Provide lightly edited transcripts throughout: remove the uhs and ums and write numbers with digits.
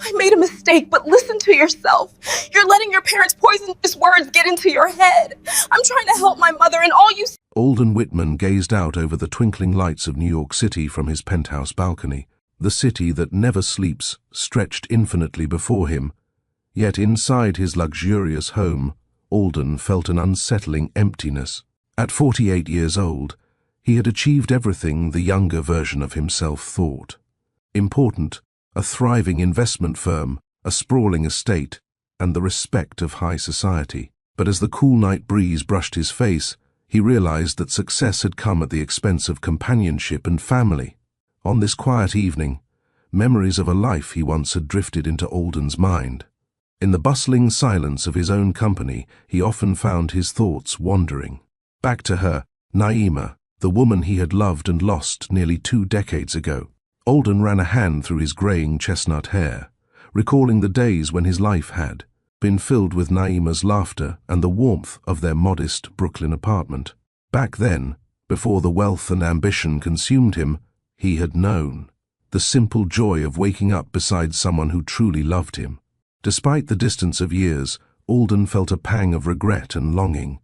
I made a mistake, but listen to yourself. You're letting your parents' poisonous words get into your head. I'm trying to help my mother, and all you... Alden Whitman gazed out over the twinkling lights of New York City from his penthouse balcony. The city that never sleeps stretched infinitely before him. Yet inside his luxurious home, Alden felt an unsettling emptiness. At 48 years old, he had achieved everything the younger version of himself thought. Important, a thriving investment firm, a sprawling estate, and the respect of high society. But as the cool night breeze brushed his face, he realized that success had come at the expense of companionship and family. On this quiet evening, memories of a life he once had drifted into Alden's mind. In the bustling silence of his own company, he often found his thoughts wandering. Back to her, Naima, the woman he had loved and lost nearly 2 decades ago. Alden ran a hand through his graying chestnut hair, recalling the days when his life had been filled with Naima's laughter and the warmth of their modest Brooklyn apartment. Back then, before the wealth and ambition consumed him, he had known the simple joy of waking up beside someone who truly loved him. Despite the distance of years, Alden felt a pang of regret and longing.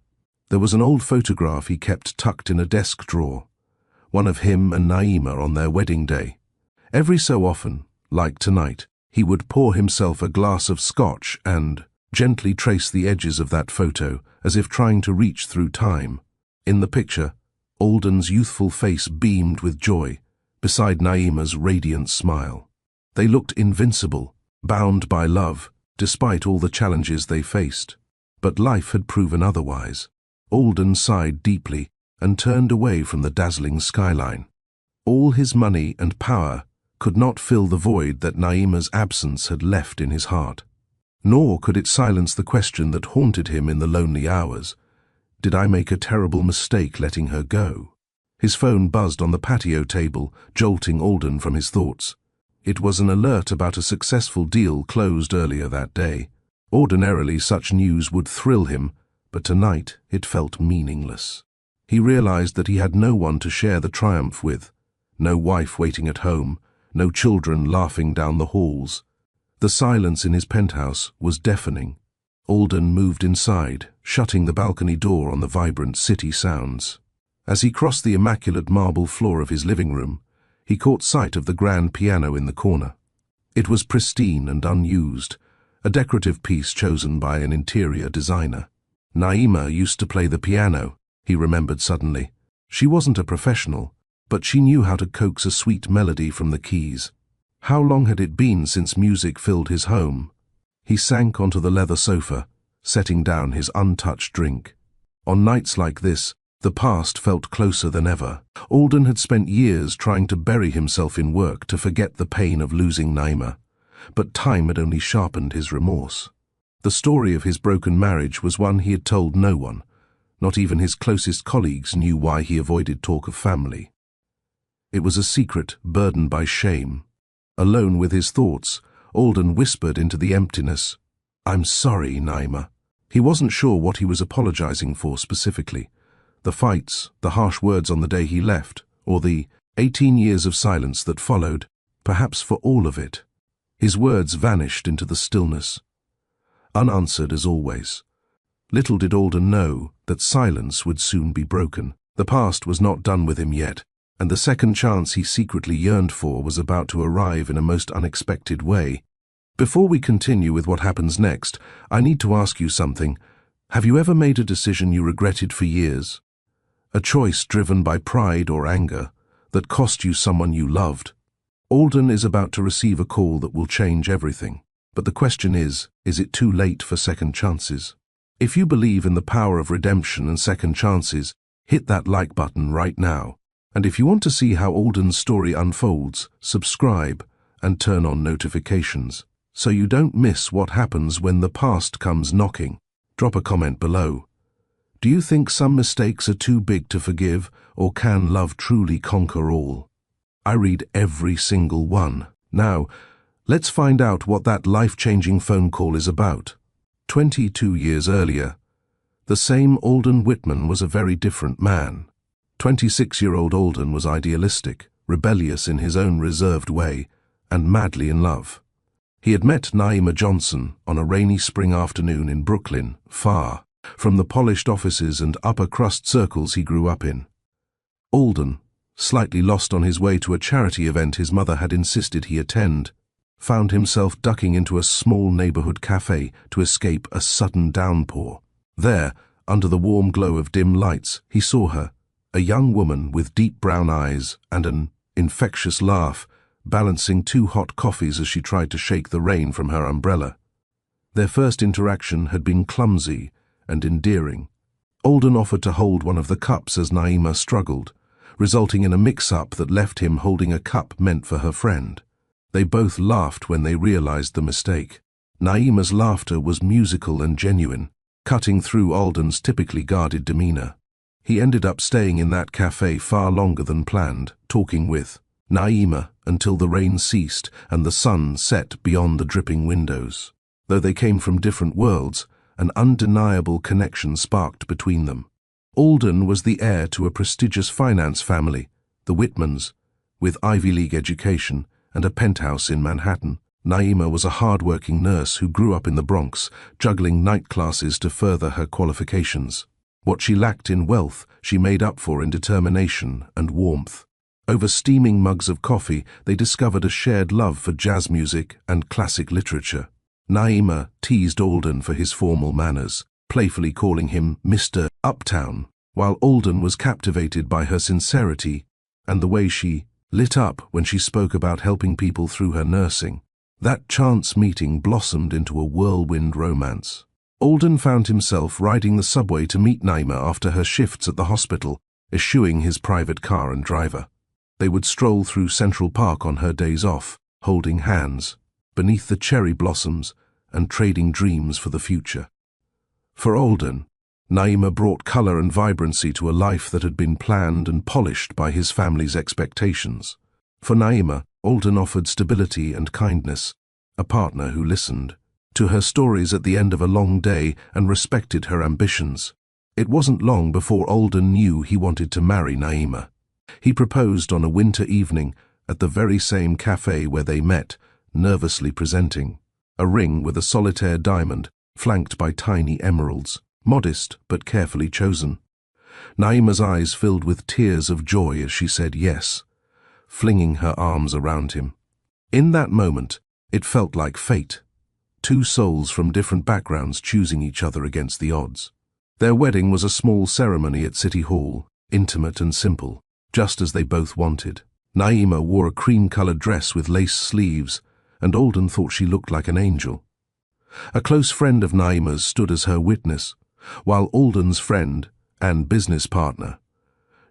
There was an old photograph he kept tucked in a desk drawer, one of him and Naima on their wedding day. Every so often, like tonight, he would pour himself a glass of scotch and gently trace the edges of that photo, as if trying to reach through time. In the picture, Alden's youthful face beamed with joy, beside Naima's radiant smile. They looked invincible, bound by love, despite all the challenges they faced. But life had proven otherwise. Alden sighed deeply and turned away from the dazzling skyline. All his money and power could not fill the void that Naima's absence had left in his heart. Nor could it silence the question that haunted him in the lonely hours. Did I make a terrible mistake letting her go? His phone buzzed on the patio table, jolting Alden from his thoughts. It was an alert about a successful deal closed earlier that day. Ordinarily, such news would thrill him, but tonight it felt meaningless. He realized that he had no one to share the triumph with. No wife waiting at home, no children laughing down the halls. The silence in his penthouse was deafening. Alden moved inside, shutting the balcony door on the vibrant city sounds. As he crossed the immaculate marble floor of his living room, he caught sight of the grand piano in the corner. It was pristine and unused, a decorative piece chosen by an interior designer. Naima used to play the piano, he remembered suddenly. She wasn't a professional, but she knew how to coax a sweet melody from the keys. How long had it been since music filled his home? He sank onto the leather sofa, setting down his untouched drink. On nights like this, the past felt closer than ever. Alden had spent years trying to bury himself in work to forget the pain of losing Naima, but time had only sharpened his remorse. The story of his broken marriage was one he had told no one. Not even his closest colleagues knew why he avoided talk of family. It was a secret burdened by shame. Alone with his thoughts, Alden whispered into the emptiness, "I'm sorry, Naima." He wasn't sure what he was apologizing for specifically. The fights, the harsh words on the day he left, or the 18 years of silence that followed, perhaps for all of it. His words vanished into the stillness, unanswered as always. Little did Alden know that silence would soon be broken. The past was not done with him yet, and the second chance he secretly yearned for was about to arrive in a most unexpected way. Before we continue with what happens next, I need to ask you something. Have you ever made a decision you regretted for years? A choice driven by pride or anger that cost you someone you loved? Alden is about to receive a call that will change everything. But the question is it too late for second chances? If you believe in the power of redemption and second chances, hit that like button right now. And if you want to see how Alden's story unfolds, subscribe and turn on notifications, so you don't miss what happens when the past comes knocking. Drop a comment below. Do you think some mistakes are too big to forgive, or can love truly conquer all? I read every single one. Now, let's find out what that life-changing phone call is about. 22 years earlier, the same Alden Whitman was a very different man. 26-year-old Alden was idealistic, rebellious in his own reserved way, and madly in love. He had met Naima Johnson on a rainy spring afternoon in Brooklyn, far from the polished offices and upper-crust circles he grew up in. Alden, slightly lost on his way to a charity event his mother had insisted he attend, found himself ducking into a small neighborhood cafe to escape a sudden downpour. There, under the warm glow of dim lights, he saw her, a young woman with deep brown eyes and an infectious laugh, balancing 2 hot coffees as she tried to shake the rain from her umbrella. Their first interaction had been clumsy and endearing. Alden offered to hold one of the cups as Naima struggled, resulting in a mix-up that left him holding a cup meant for her friend. They both laughed when they realized the mistake. Naima's laughter was musical and genuine, cutting through Alden's typically guarded demeanor. He ended up staying in that cafe far longer than planned, talking with Naima until the rain ceased and the sun set beyond the dripping windows. Though they came from different worlds, an undeniable connection sparked between them. Alden was the heir to a prestigious finance family, the Whitmans, with Ivy League education and a penthouse in Manhattan. Naima was a hard-working nurse who grew up in the Bronx, juggling night classes to further her qualifications. What she lacked in wealth, she made up for in determination and warmth. Over steaming mugs of coffee, they discovered a shared love for jazz music and classic literature. Naima teased Alden for his formal manners, playfully calling him Mr. Uptown, while Alden was captivated by her sincerity and the way she lit up when she spoke about helping people through her nursing. That chance meeting blossomed into a whirlwind romance. Alden found himself riding the subway to meet Naima after her shifts at the hospital, eschewing his private car and driver. They would stroll through Central Park on her days off, holding hands, beneath the cherry blossoms and trading dreams for the future. For Alden, Naima brought color and vibrancy to a life that had been planned and polished by his family's expectations. For Naima, Alden offered stability and kindness, a partner who listened to her stories at the end of a long day and respected her ambitions. It wasn't long before Alden knew he wanted to marry Naima. He proposed on a winter evening at the very same cafe where they met, nervously presenting a ring with a solitaire diamond flanked by tiny emeralds, modest but carefully chosen. Naima's eyes filled with tears of joy as she said yes, flinging her arms around him. In that moment, it felt like fate, 2 souls from different backgrounds choosing each other against the odds. Their wedding was a small ceremony at City Hall, intimate and simple, just as they both wanted. Naima wore a cream-colored dress with lace sleeves, and Alden thought she looked like an angel. A close friend of Naima's stood as her witness, while Alden's friend and business partner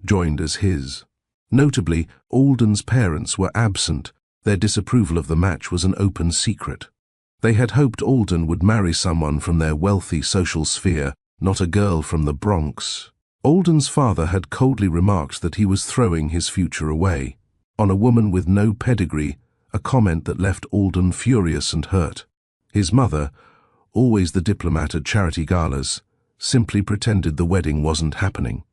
joined as his. Notably, Alden's parents were absent. Their disapproval of the match was an open secret. They had hoped Alden would marry someone from their wealthy social sphere, not a girl from the Bronx. Alden's father had coldly remarked that he was throwing his future away on a woman with no pedigree, a comment that left Alden furious and hurt. His mother, always the diplomat at charity galas, simply pretended the wedding wasn't happening.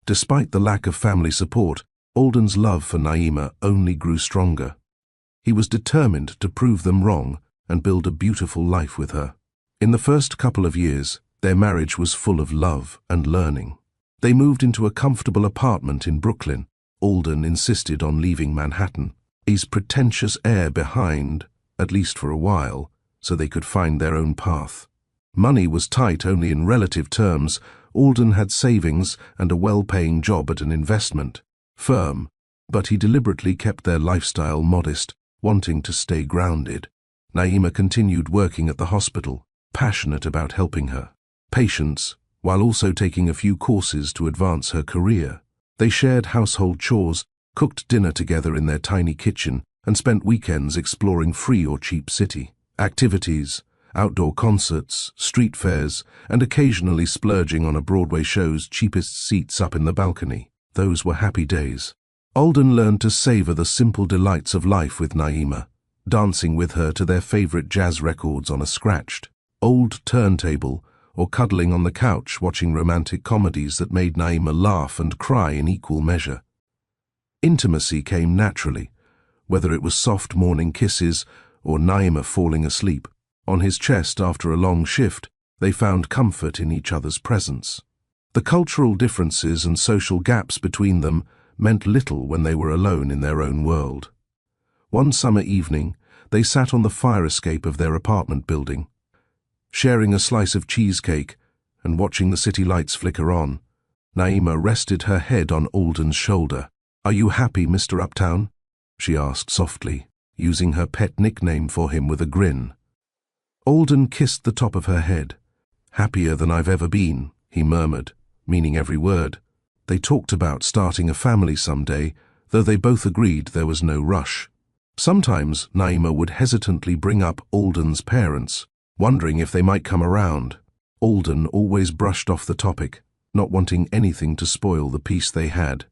Despite the lack of family support, Alden's love for Naima only grew stronger. He was determined to prove them wrong and build a beautiful life with her. In the first couple of years, their marriage was full of love and learning. They moved into a comfortable apartment in Brooklyn. Alden insisted on leaving Manhattan, his pretentious heir behind, at least for a while, so they could find their own path. Money was tight only in relative terms. Alden had savings and a well-paying job at an investment firm, but he deliberately kept their lifestyle modest, wanting to stay grounded. Naima continued working at the hospital, passionate about helping her patients, while also taking a few courses to advance her career. They shared household chores, cooked dinner together in their tiny kitchen, and spent weekends exploring free or cheap city activities, outdoor concerts, street fairs, and occasionally splurging on a Broadway show's cheapest seats up in the balcony. Those were happy days. Alden learned to savor the simple delights of life with Naima, dancing with her to their favorite jazz records on a scratched, old turntable, or cuddling on the couch watching romantic comedies that made Naima laugh and cry in equal measure. Intimacy came naturally, whether it was soft morning kisses or Naima falling asleep. On his chest after a long shift, they found comfort in each other's presence. The cultural differences and social gaps between them meant little when they were alone in their own world. One summer evening, they sat on the fire escape of their apartment building, sharing a slice of cheesecake and watching the city lights flicker on. Naima rested her head on Alden's shoulder. "Are you happy, Mr. Uptown?" she asked softly, using her pet nickname for him with a grin. Alden kissed the top of her head. "Happier than I've ever been," he murmured, meaning every word. They talked about starting a family someday, though they both agreed there was no rush. Sometimes Naima would hesitantly bring up Alden's parents, wondering if they might come around. Alden always brushed off the topic, not wanting anything to spoil the peace they had.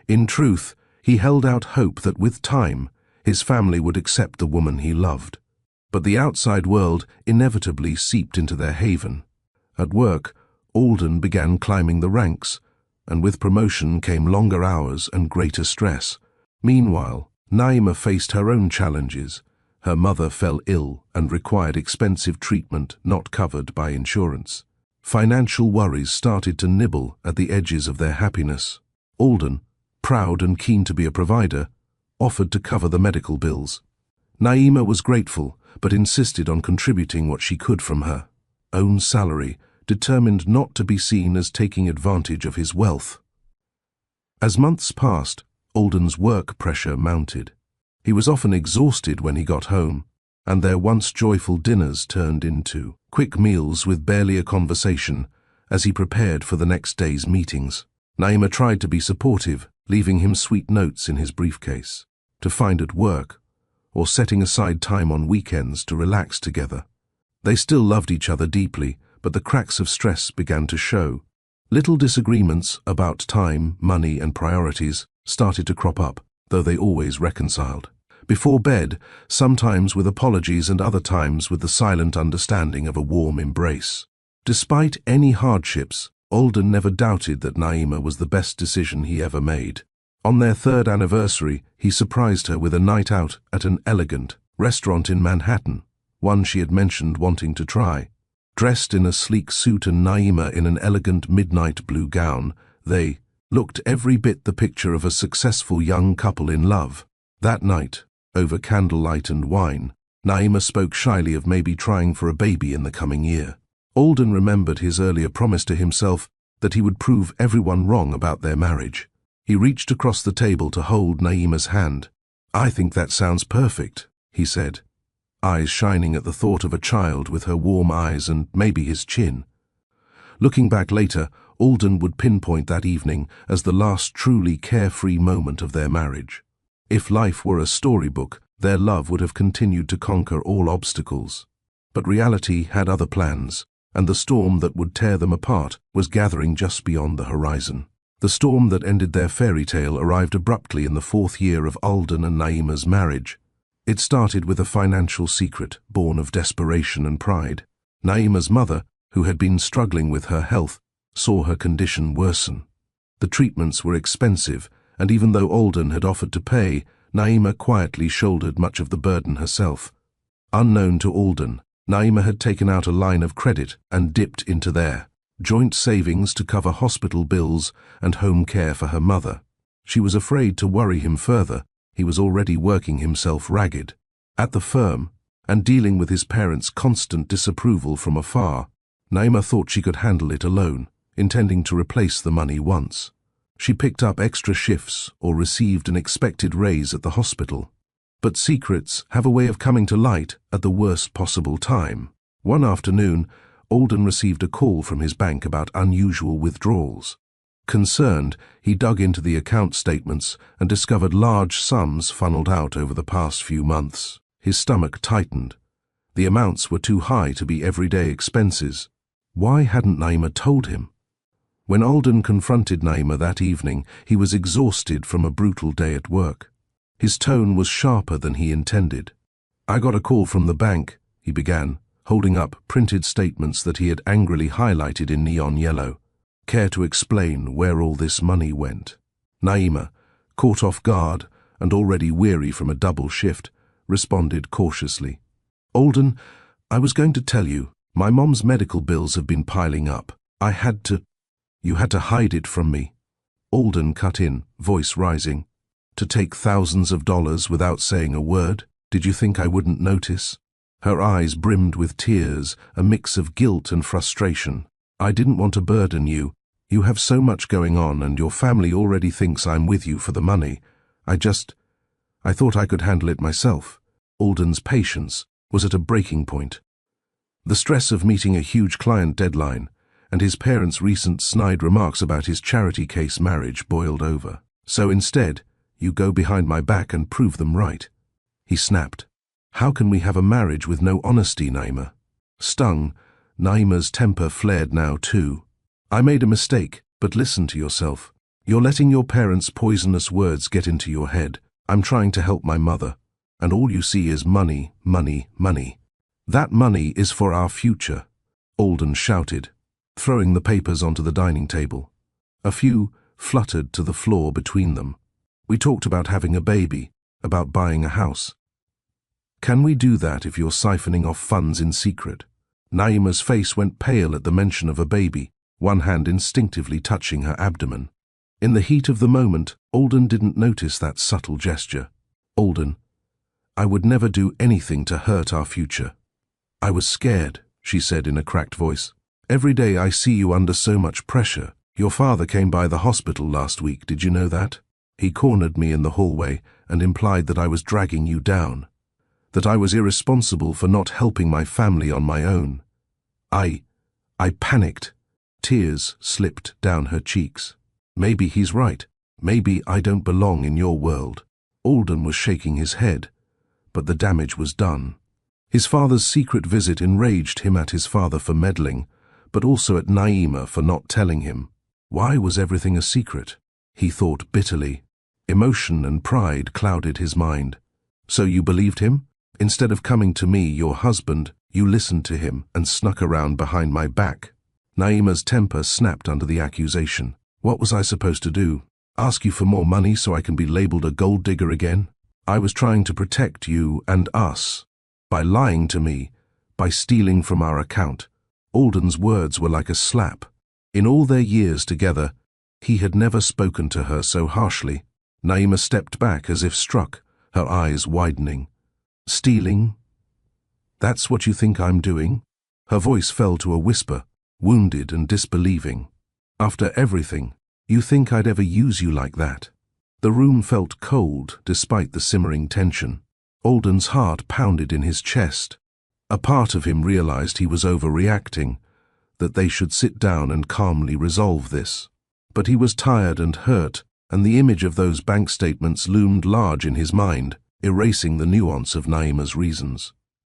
In truth, he held out hope that with time, his family would accept the woman he loved. But the outside world inevitably seeped into their haven. At work, Alden began climbing the ranks, and with promotion came longer hours and greater stress. Meanwhile, Naima faced her own challenges. Her mother fell ill and required expensive treatment not covered by insurance. Financial worries started to nibble at the edges of their happiness. Alden, proud and keen to be a provider, offered to cover the medical bills. Naima was grateful, but insisted on contributing what she could from her own salary, determined not to be seen as taking advantage of his wealth. As months passed, Alden's work pressure mounted. He was often exhausted when he got home, and their once joyful dinners turned into quick meals with barely a conversation as he prepared for the next day's meetings. Naima tried to be supportive, leaving him sweet notes in his briefcase, to find at work, or setting aside time on weekends to relax together. They still loved each other deeply, but the cracks of stress began to show. Little disagreements about time, money, and priorities started to crop up, though they always reconciled. Before bed, sometimes with apologies and other times with the silent understanding of a warm embrace. Despite any hardships, Alden never doubted that Naima was the best decision he ever made. On their 3rd anniversary, he surprised her with a night out at an elegant restaurant in Manhattan, one she had mentioned wanting to try. Dressed in a sleek suit and Naima in an elegant midnight blue gown, they looked every bit the picture of a successful young couple in love. That night, over candlelight and wine, Naima spoke shyly of maybe trying for a baby in the coming year. Alden remembered his earlier promise to himself that he would prove everyone wrong about their marriage. He reached across the table to hold Naima's hand. "I think that sounds perfect," he said, eyes shining at the thought of a child with her warm eyes and maybe his chin. Looking back later, Alden would pinpoint that evening as the last truly carefree moment of their marriage. If life were a storybook, their love would have continued to conquer all obstacles. But reality had other plans, and the storm that would tear them apart was gathering just beyond the horizon. The storm that ended their fairy tale arrived abruptly in the 4th year of Alden and Naima's marriage. It started with a financial secret born of desperation and pride. Naima's mother, who had been struggling with her health, saw her condition worsen. The treatments were expensive, and even though Alden had offered to pay, Naima quietly shouldered much of the burden herself. Unknown to Alden, Naima had taken out a line of credit and dipped into their joint savings to cover hospital bills and home care for her mother. She was afraid to worry him further. He was already working himself ragged. At the firm, and dealing with his parents' constant disapproval from afar, Naima thought she could handle it alone, intending to replace the money once. She picked up extra shifts or received an expected raise at the hospital. But secrets have a way of coming to light at the worst possible time. One afternoon, Alden received a call from his bank about unusual withdrawals. Concerned, he dug into the account statements and discovered large sums funneled out over the past few months. His stomach tightened. The amounts were too high to be everyday expenses. Why hadn't Naima told him? When Alden confronted Naima that evening, he was exhausted from a brutal day at work. His tone was sharper than he intended. "I got a call from the bank," he began, holding up printed statements that he had angrily highlighted in neon yellow. "Care to explain where all this money went?" Naima, caught off guard and already weary from a double shift, responded cautiously. Alden, I was going to tell you, my mom's medical bills have been piling up. You had to hide it from me. Alden cut in, voice rising. To take thousands of dollars without saying a word? Did you think I wouldn't notice? Her eyes brimmed with tears, a mix of guilt and frustration. I didn't want to burden you. You have so much going on and your family already thinks I'm with you for the money. I thought I could handle it myself. Alden's patience was at a breaking point. The stress of meeting a huge client deadline and his parents' recent snide remarks about his charity case marriage boiled over. So instead, you go behind my back and prove them right. He snapped. How can we have a marriage with no honesty, Naima? Stung, Naima's temper flared now too. I made a mistake, but listen to yourself. You're letting your parents' poisonous words get into your head. I'm trying to help my mother, and all you see is money, money, money. That money is for our future, Alden shouted, throwing the papers onto the dining table. A few fluttered to the floor between them. We talked about having a baby, about buying a house. Can we do that if you're siphoning off funds in secret? Naima's face went pale at the mention of a baby, one hand instinctively touching her abdomen. In the heat of the moment, Alden didn't notice that subtle gesture. Alden, I would never do anything to hurt our future. I was scared, she said in a cracked voice. Every day I see you under so much pressure. Your father came by the hospital last week, did you know that? He cornered me in the hallway and implied that I was dragging you down, that I was irresponsible for not helping my family on my own. I panicked. Tears slipped down her cheeks. Maybe he's right. Maybe I don't belong in your world. Alden was shaking his head, but the damage was done. His father's secret visit enraged him at his father for meddling, but also at Naima for not telling him. Why was everything a secret? He thought bitterly. Emotion and pride clouded his mind. So you believed him? Instead of coming to me, your husband, you listened to him and snuck around behind my back. Naima's temper snapped under the accusation. What was I supposed to do? Ask you for more money so I can be labeled a gold digger again? I was trying to protect you and us. By lying to me, by stealing from our account. Alden's words were like a slap. In all their years together, he had never spoken to her so harshly. Naima stepped back as if struck, her eyes widening. Stealing? That's what you think I'm doing? Her voice fell to a whisper, wounded and disbelieving. After everything, you think I'd ever use you like that? The room felt cold despite the simmering tension. Alden's heart pounded in his chest. A part of him realized he was overreacting, that they should sit down and calmly resolve this. But he was tired and hurt, and the image of those bank statements loomed large in his mind, erasing the nuance of Naima's reasons.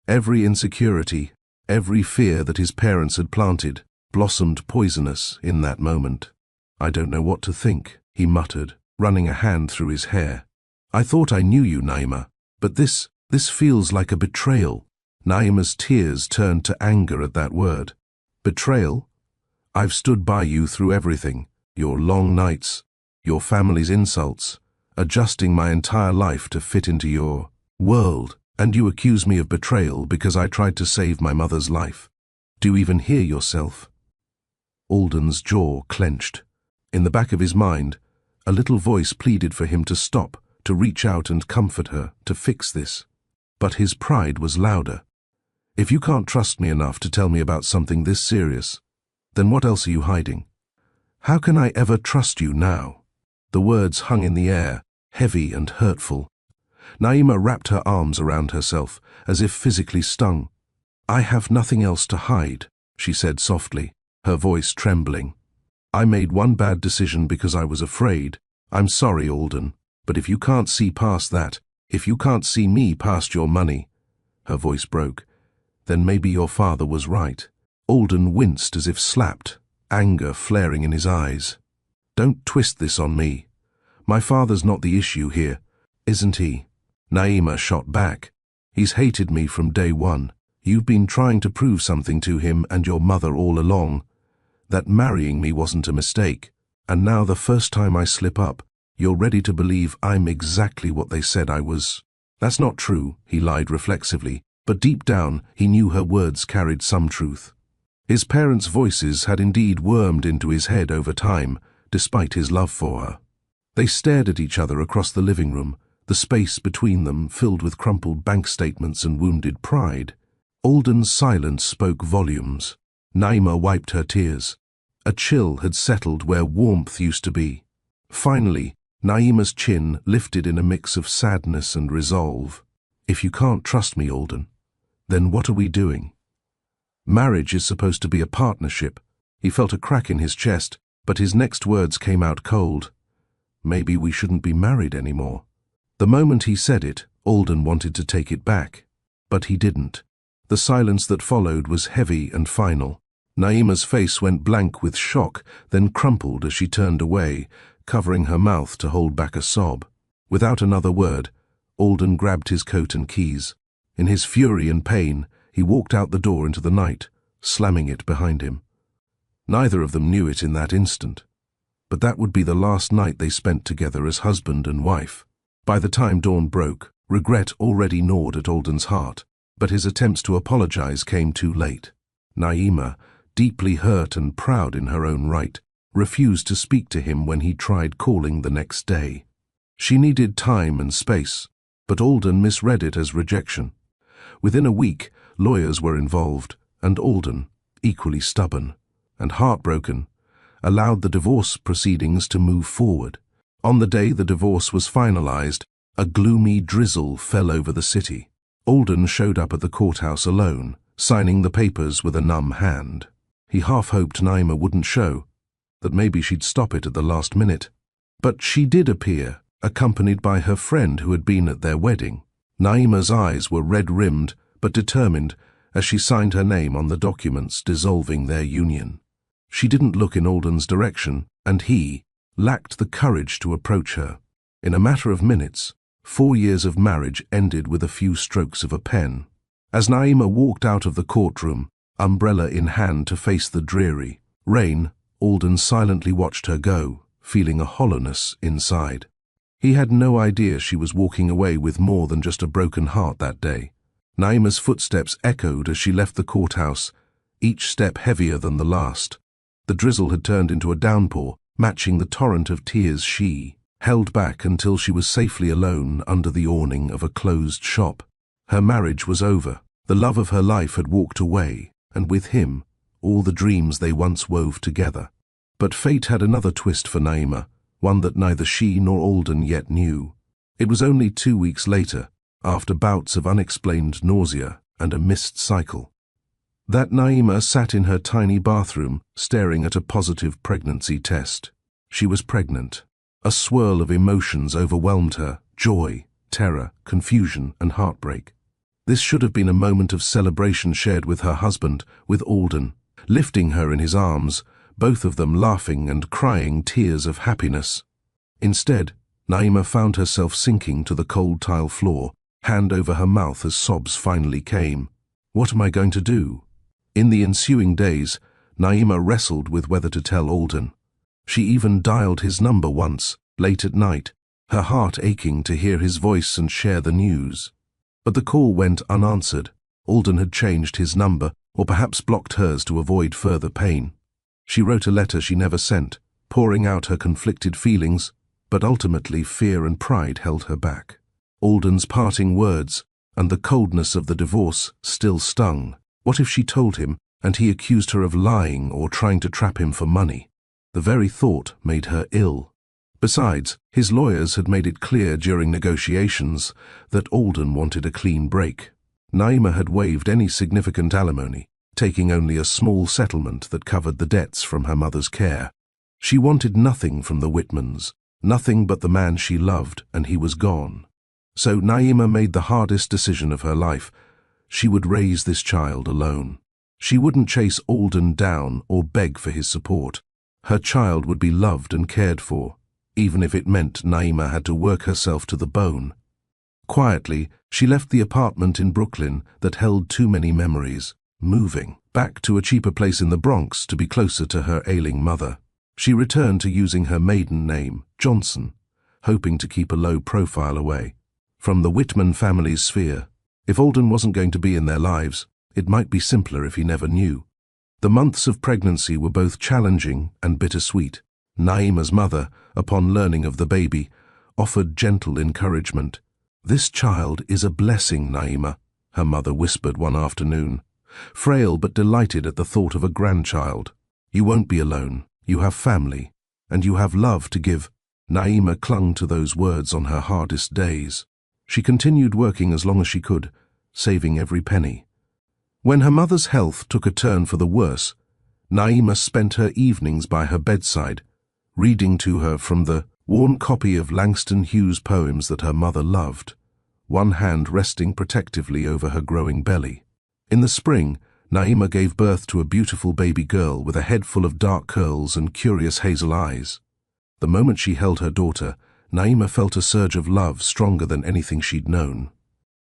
Every insecurity, every fear that his parents had planted, blossomed poisonous in that moment. I don't know what to think, he muttered, running a hand through his hair. I thought I knew you, Naima, but this feels like a betrayal. Naima's tears turned to anger at that word. Betrayal? I've stood by you through everything, your long nights, your family's insults, adjusting my entire life to fit into your world, and you accuse me of betrayal because I tried to save my mother's life. Do you even hear yourself? Alden's jaw clenched. In the back of his mind, a little voice pleaded for him to stop, to reach out and comfort her, to fix this. But his pride was louder. If you can't trust me enough to tell me about something this serious, then what else are you hiding? How can I ever trust you now? The words hung in the air, heavy and hurtful. Naima wrapped her arms around herself, as if physically stung. I have nothing else to hide, she said softly, her voice trembling. I made one bad decision because I was afraid. I'm sorry, Alden, but if you can't see past that, if you can't see me past your money, her voice broke, then maybe your father was right. Alden winced as if slapped, anger flaring in his eyes. Don't twist this on me. My father's not the issue here, isn't he? Naima shot back. He's hated me from day one. You've been trying to prove something to him and your mother all along, that marrying me wasn't a mistake, and now the first time I slip up, you're ready to believe I'm exactly what they said I was. That's not true, he lied reflexively, but deep down he knew her words carried some truth. His parents' voices had indeed wormed into his head over time, despite his love for her. They stared at each other across the living room, the space between them filled with crumpled bank statements and wounded pride. Alden's silence spoke volumes. Naima wiped her tears. A chill had settled where warmth used to be. Finally, Naima's chin lifted in a mix of sadness and resolve. "If you can't trust me, Alden, then what are we doing?" Marriage is supposed to be a partnership. He felt a crack in his chest, but his next words came out cold. "Maybe we shouldn't be married anymore." The moment he said it, Alden wanted to take it back. But he didn't. The silence that followed was heavy and final. Naima's face went blank with shock, then crumpled as she turned away, covering her mouth to hold back a sob. Without another word, Alden grabbed his coat and keys. In his fury and pain, he walked out the door into the night, slamming it behind him. Neither of them knew it in that instant. But that would be the last night they spent together as husband and wife. By the time dawn broke, regret already gnawed at Alden's heart, but his attempts to apologize came too late. Naima, deeply hurt and proud in her own right, refused to speak to him when he tried calling the next day. She needed time and space, but Alden misread it as rejection. Within a week, lawyers were involved, and Alden, equally stubborn and heartbroken, allowed the divorce proceedings to move forward. On the day the divorce was finalized, a gloomy drizzle fell over the city. Alden showed up at the courthouse alone, signing the papers with a numb hand. He half hoped Naima wouldn't show, that maybe she'd stop it at the last minute. But she did appear, accompanied by her friend who had been at their wedding. Naima's eyes were red-rimmed but determined as she signed her name on the documents dissolving their union. She didn't look in Alden's direction, and he lacked the courage to approach her. In a matter of minutes, 4 years of marriage ended with a few strokes of a pen. As Naima walked out of the courtroom, umbrella in hand to face the dreary rain, Alden silently watched her go, feeling a hollowness inside. He had no idea she was walking away with more than just a broken heart that day. Naima's footsteps echoed as she left the courthouse, each step heavier than the last. The drizzle had turned into a downpour, matching the torrent of tears she held back until she was safely alone under the awning of a closed shop. Her marriage was over. The love of her life had walked away, and with him, all the dreams they once wove together. But fate had another twist for Naima, one that neither she nor Alden yet knew. It was only 2 weeks later, after bouts of unexplained nausea and a missed cycle, that Naima sat in her tiny bathroom, staring at a positive pregnancy test. She was pregnant. A swirl of emotions overwhelmed her: joy, terror, confusion, and heartbreak. This should have been a moment of celebration shared with her husband, with Alden, lifting her in his arms, both of them laughing and crying tears of happiness. Instead, Naima found herself sinking to the cold tile floor, hand over her mouth as sobs finally came. What am I going to do? In the ensuing days, Naima wrestled with whether to tell Alden. She even dialed his number once, late at night, her heart aching to hear his voice and share the news. But the call went unanswered. Alden had changed his number, or perhaps blocked hers to avoid further pain. She wrote a letter she never sent, pouring out her conflicted feelings, but ultimately fear and pride held her back. Alden's parting words and the coldness of the divorce still stung. What if she told him, and he accused her of lying or trying to trap him for money? The very thought made her ill. Besides, his lawyers had made it clear during negotiations that Alden wanted a clean break. Naima had waived any significant alimony, taking only a small settlement that covered the debts from her mother's care. She wanted nothing from the Whitmans, nothing but the man she loved, and he was gone. So Naima made the hardest decision of her life. She would raise this child alone. She wouldn't chase Alden down or beg for his support. Her child would be loved and cared for, even if it meant Naima had to work herself to the bone. Quietly, she left the apartment in Brooklyn that held too many memories, moving back to a cheaper place in the Bronx to be closer to her ailing mother. She returned to using her maiden name, Johnson, hoping to keep a low profile away from the Whitman family's sphere. If Alden wasn't going to be in their lives, it might be simpler if he never knew. The months of pregnancy were both challenging and bittersweet. Naima's mother, upon learning of the baby, offered gentle encouragement. "This child is a blessing, Naima," her mother whispered one afternoon, frail but delighted at the thought of a grandchild. "You won't be alone. You have family, and you have love to give." Naima clung to those words on her hardest days. She continued working as long as she could, saving every penny. When her mother's health took a turn for the worse, Naima spent her evenings by her bedside, reading to her from the worn copy of Langston Hughes' poems that her mother loved, one hand resting protectively over her growing belly. In the spring, Naima gave birth to a beautiful baby girl with a head full of dark curls and curious hazel eyes. The moment she held her daughter, Naima felt a surge of love stronger than anything she'd known.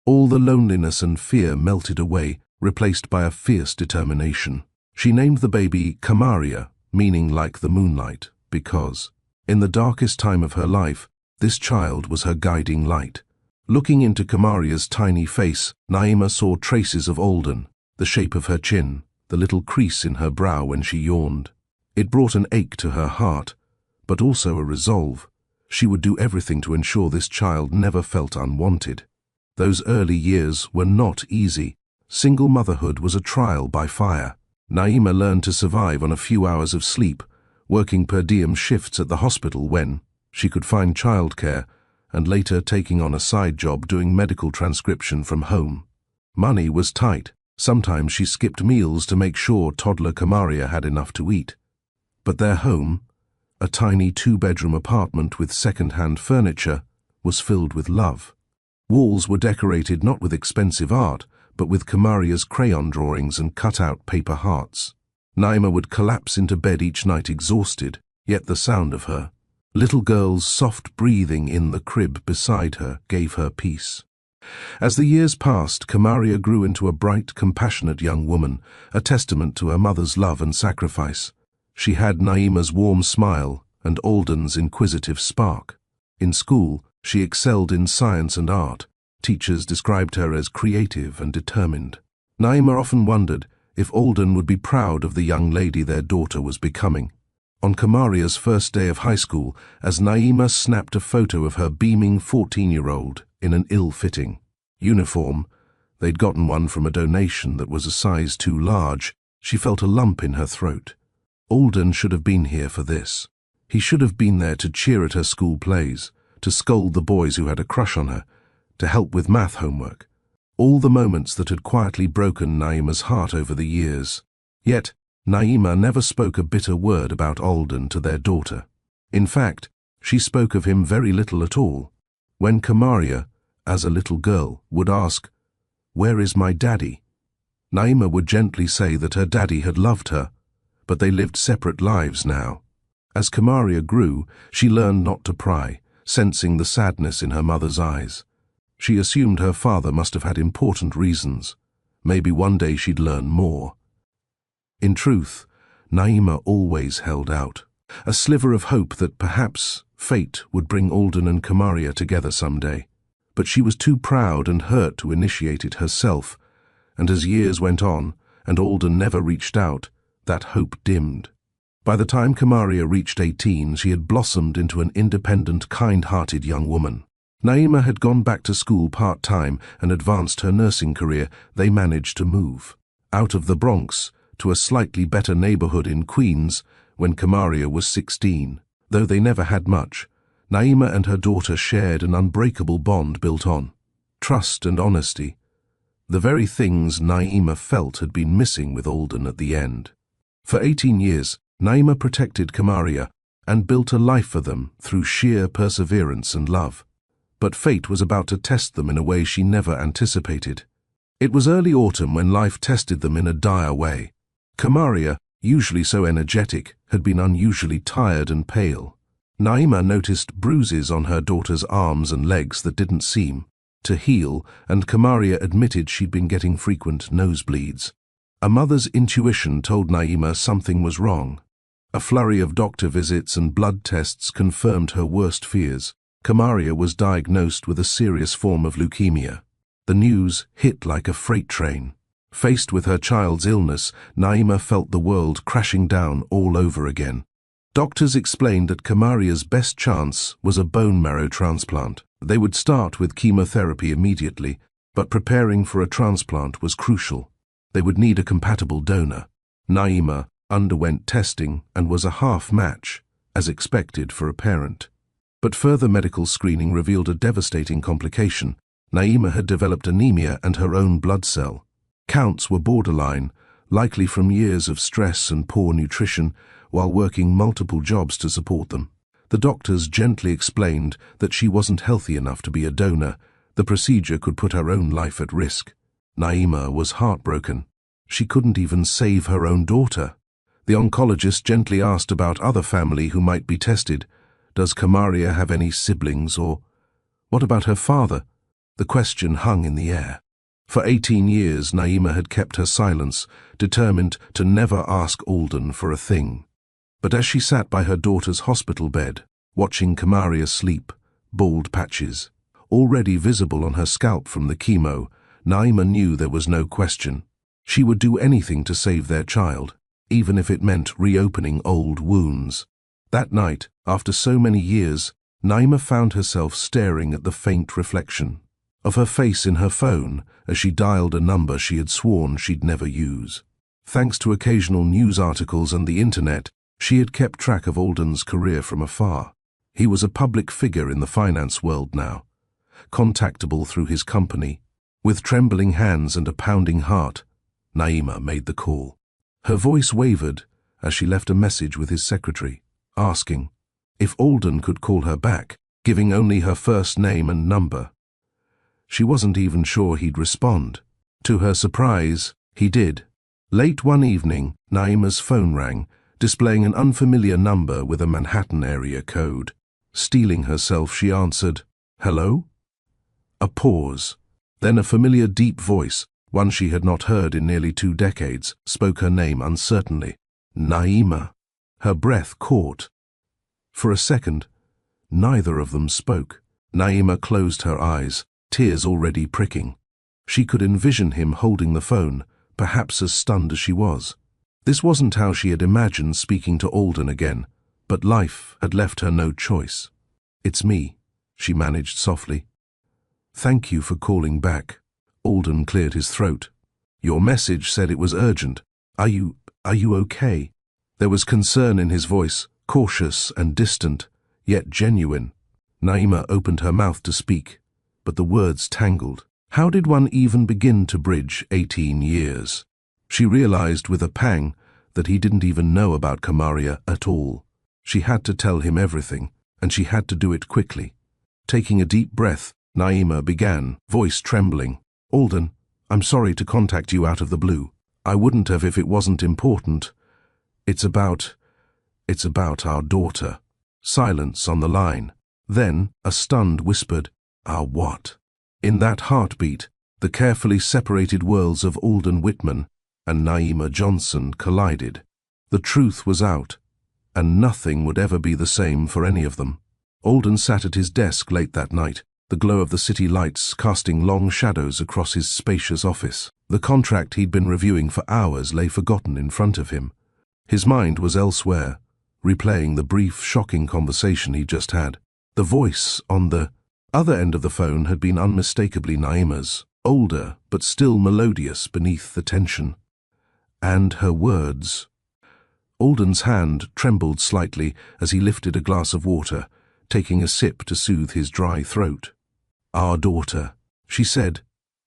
All the loneliness and fear melted away, replaced by a fierce determination. She named the baby Kamaria, meaning like the moonlight, because, in the darkest time of her life, this child was her guiding light. Looking into Kamaria's tiny face, Naima saw traces of Alden, the shape of her chin, the little crease in her brow when she yawned. It brought an ache to her heart, but also a resolve. She would do everything to ensure this child never felt unwanted. Those early years were not easy. Single motherhood was a trial by fire. Naima learned to survive on a few hours of sleep, working per diem shifts at the hospital when she could find childcare, and later taking on a side job doing medical transcription from home. Money was tight. Sometimes she skipped meals to make sure toddler Kamaria had enough to eat. But their home, a tiny two-bedroom apartment with second-hand furniture, was filled with love. Walls were decorated not with expensive art, but with Kamaria's crayon drawings and cut-out paper hearts. Naima would collapse into bed each night exhausted, yet the sound of her little girl's soft breathing in the crib beside her gave her peace. As the years passed, Kamaria grew into a bright, compassionate young woman, a testament to her mother's love and sacrifice. She had Naima's warm smile and Alden's inquisitive spark. In school, she excelled in science and art. Teachers described her as creative and determined. Naima often wondered if Alden would be proud of the young lady their daughter was becoming. On Kamaria's first day of high school, as Naima snapped a photo of her beaming 14-year-old in an ill-fitting uniform, they'd gotten one from a donation that was a size too large, she felt a lump in her throat. Alden should have been here for this. He should have been there to cheer at her school plays, to scold the boys who had a crush on her, to help with math homework. All the moments that had quietly broken Naima's heart over the years. Yet, Naima never spoke a bitter word about Alden to their daughter. In fact, she spoke of him very little at all. When Kamaria, as a little girl, would ask, "Where is my daddy?" Naima would gently say that her daddy had loved her, but they lived separate lives now. As Kamaria grew, she learned not to pry, sensing the sadness in her mother's eyes. She assumed her father must have had important reasons. Maybe one day she'd learn more. In truth, Naima always held out, a sliver of hope that perhaps fate would bring Alden and Kamaria together someday. But she was too proud and hurt to initiate it herself, and as years went on, and Alden never reached out, that hope dimmed. By the time Kamaria reached 18, she had blossomed into an independent, kind-hearted young woman. Naima had gone back to school part-time and advanced her nursing career. They managed to move out of the Bronx to a slightly better neighborhood in Queens when Kamaria was 16. Though they never had much, Naima and her daughter shared an unbreakable bond built on trust and honesty, the very things Naima felt had been missing with Alden at the end. For 18 years, Naima protected Kamaria and built a life for them through sheer perseverance and love. But fate was about to test them in a way she never anticipated. It was early autumn when life tested them in a dire way. Kamaria, usually so energetic, had been unusually tired and pale. Naima noticed bruises on her daughter's arms and legs that didn't seem to heal, and Kamaria admitted she'd been getting frequent nosebleeds. A mother's intuition told Naima something was wrong. A flurry of doctor visits and blood tests confirmed her worst fears. Kamaria was diagnosed with a serious form of leukemia. The news hit like a freight train. Faced with her child's illness, Naima felt the world crashing down all over again. Doctors explained that Kamaria's best chance was a bone marrow transplant. They would start with chemotherapy immediately, but preparing for a transplant was crucial. They would need a compatible donor. Naima underwent testing and was a half match, as expected for a parent. But further medical screening revealed a devastating complication. Naima had developed anemia and her own blood cell. Counts were borderline, likely from years of stress and poor nutrition, while working multiple jobs to support them. The doctors gently explained that she wasn't healthy enough to be a donor. The procedure could put her own life at risk. Naima was heartbroken. She couldn't even save her own daughter. The oncologist gently asked about other family who might be tested. Does Kamaria have any siblings, or what about her father? The question hung in the air. For 18 years, Naima had kept her silence, determined to never ask Alden for a thing. But as she sat by her daughter's hospital bed, watching Kamaria sleep, bald patches already visible on her scalp from the chemo, Naima knew there was no question. She would do anything to save their child, even if it meant reopening old wounds. That night, after so many years, Naima found herself staring at the faint reflection of her face in her phone as she dialed a number she had sworn she'd never use. Thanks to occasional news articles and the internet, she had kept track of Alden's career from afar. He was a public figure in the finance world now, contactable through his company. With trembling hands and a pounding heart, Naima made the call. Her voice wavered as she left a message with his secretary, asking if Alden could call her back, giving only her first name and number. She wasn't even sure he'd respond. To her surprise, he did. Late one evening, Naima's phone rang, displaying an unfamiliar number with a Manhattan area code. Steeling herself, she answered, "Hello?" A pause. Then a familiar deep voice, one she had not heard in nearly 2 decades, spoke her name uncertainly. Naima. Her breath caught. For a second, neither of them spoke. Naima closed her eyes, tears already pricking. She could envision him holding the phone, perhaps as stunned as she was. This wasn't how she had imagined speaking to Alden again, but life had left her no choice. "It's me," she managed softly. "Thank you for calling back." Alden cleared his throat. "Your message said it was urgent. Are you okay?" There was concern in his voice, cautious and distant, yet genuine. Naima opened her mouth to speak, but the words tangled. How did one even begin to bridge 18 years? She realized with a pang that he didn't even know about Kamaria at all. She had to tell him everything, and she had to do it quickly. Taking a deep breath, Naima began, voice trembling. "Alden, I'm sorry to contact you out of the blue. I wouldn't have if it wasn't important. It's about our daughter." Silence on the line. Then, a stunned whispered, "Our what?" In that heartbeat, the carefully separated worlds of Alden Whitman and Naima Johnson collided. The truth was out, and nothing would ever be the same for any of them. Alden sat at his desk late that night, the glow of the city lights casting long shadows across his spacious office. The contract he'd been reviewing for hours lay forgotten in front of him. His mind was elsewhere, replaying the brief, shocking conversation he'd just had. The voice on the other end of the phone had been unmistakably Naima's, older but still melodious beneath the tension. And her words. Alden's hand trembled slightly as he lifted a glass of water, taking a sip to soothe his dry throat. "Our daughter," she said.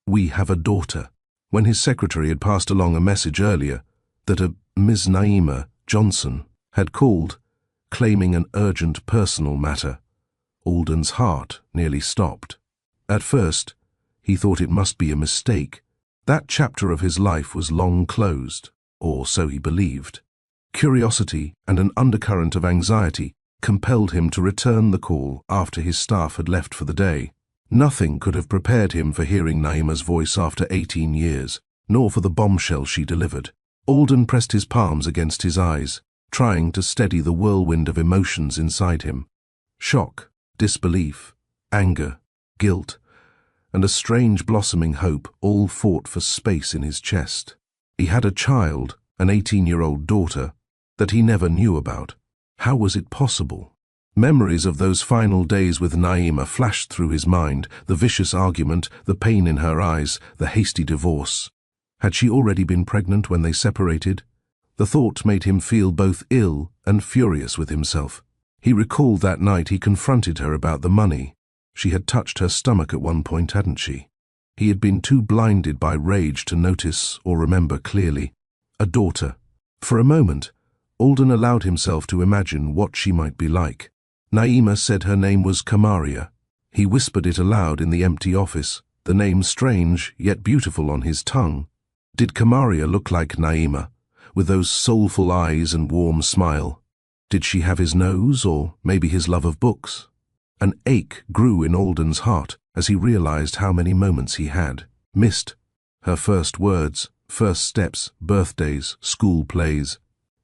"We have a daughter." When his secretary had passed along a message earlier that a Ms. Naima Johnson had called, claiming an urgent personal matter, Alden's heart nearly stopped. At first, he thought it must be a mistake. That chapter of his life was long closed, or so he believed. Curiosity and an undercurrent of anxiety compelled him to return the call after his staff had left for the day. Nothing could have prepared him for hearing Naima's voice after 18 years, nor for the bombshell she delivered. Alden pressed his palms against his eyes, trying to steady the whirlwind of emotions inside him. Shock, disbelief, anger, guilt, and a strange blossoming hope all fought for space in his chest. He had a child, an 18-year-old daughter, that he never knew about. How was it possible? Memories of those final days with Naima flashed through his mind, the vicious argument, the pain in her eyes, the hasty divorce. Had she already been pregnant when they separated? The thought made him feel both ill and furious with himself. He recalled that night he confronted her about the money. She had touched her stomach at one point, hadn't she? He had been too blinded by rage to notice or remember clearly. A daughter. For a moment, Alden allowed himself to imagine what she might be like. Naima said her name was Kamaria. He whispered it aloud in the empty office, the name strange yet beautiful on his tongue. Did Kamaria look like Naima, with those soulful eyes and warm smile? Did she have his nose, or maybe his love of books? An ache grew in Alden's heart as he realized how many moments he had missed. Her first words, first steps, birthdays, school plays.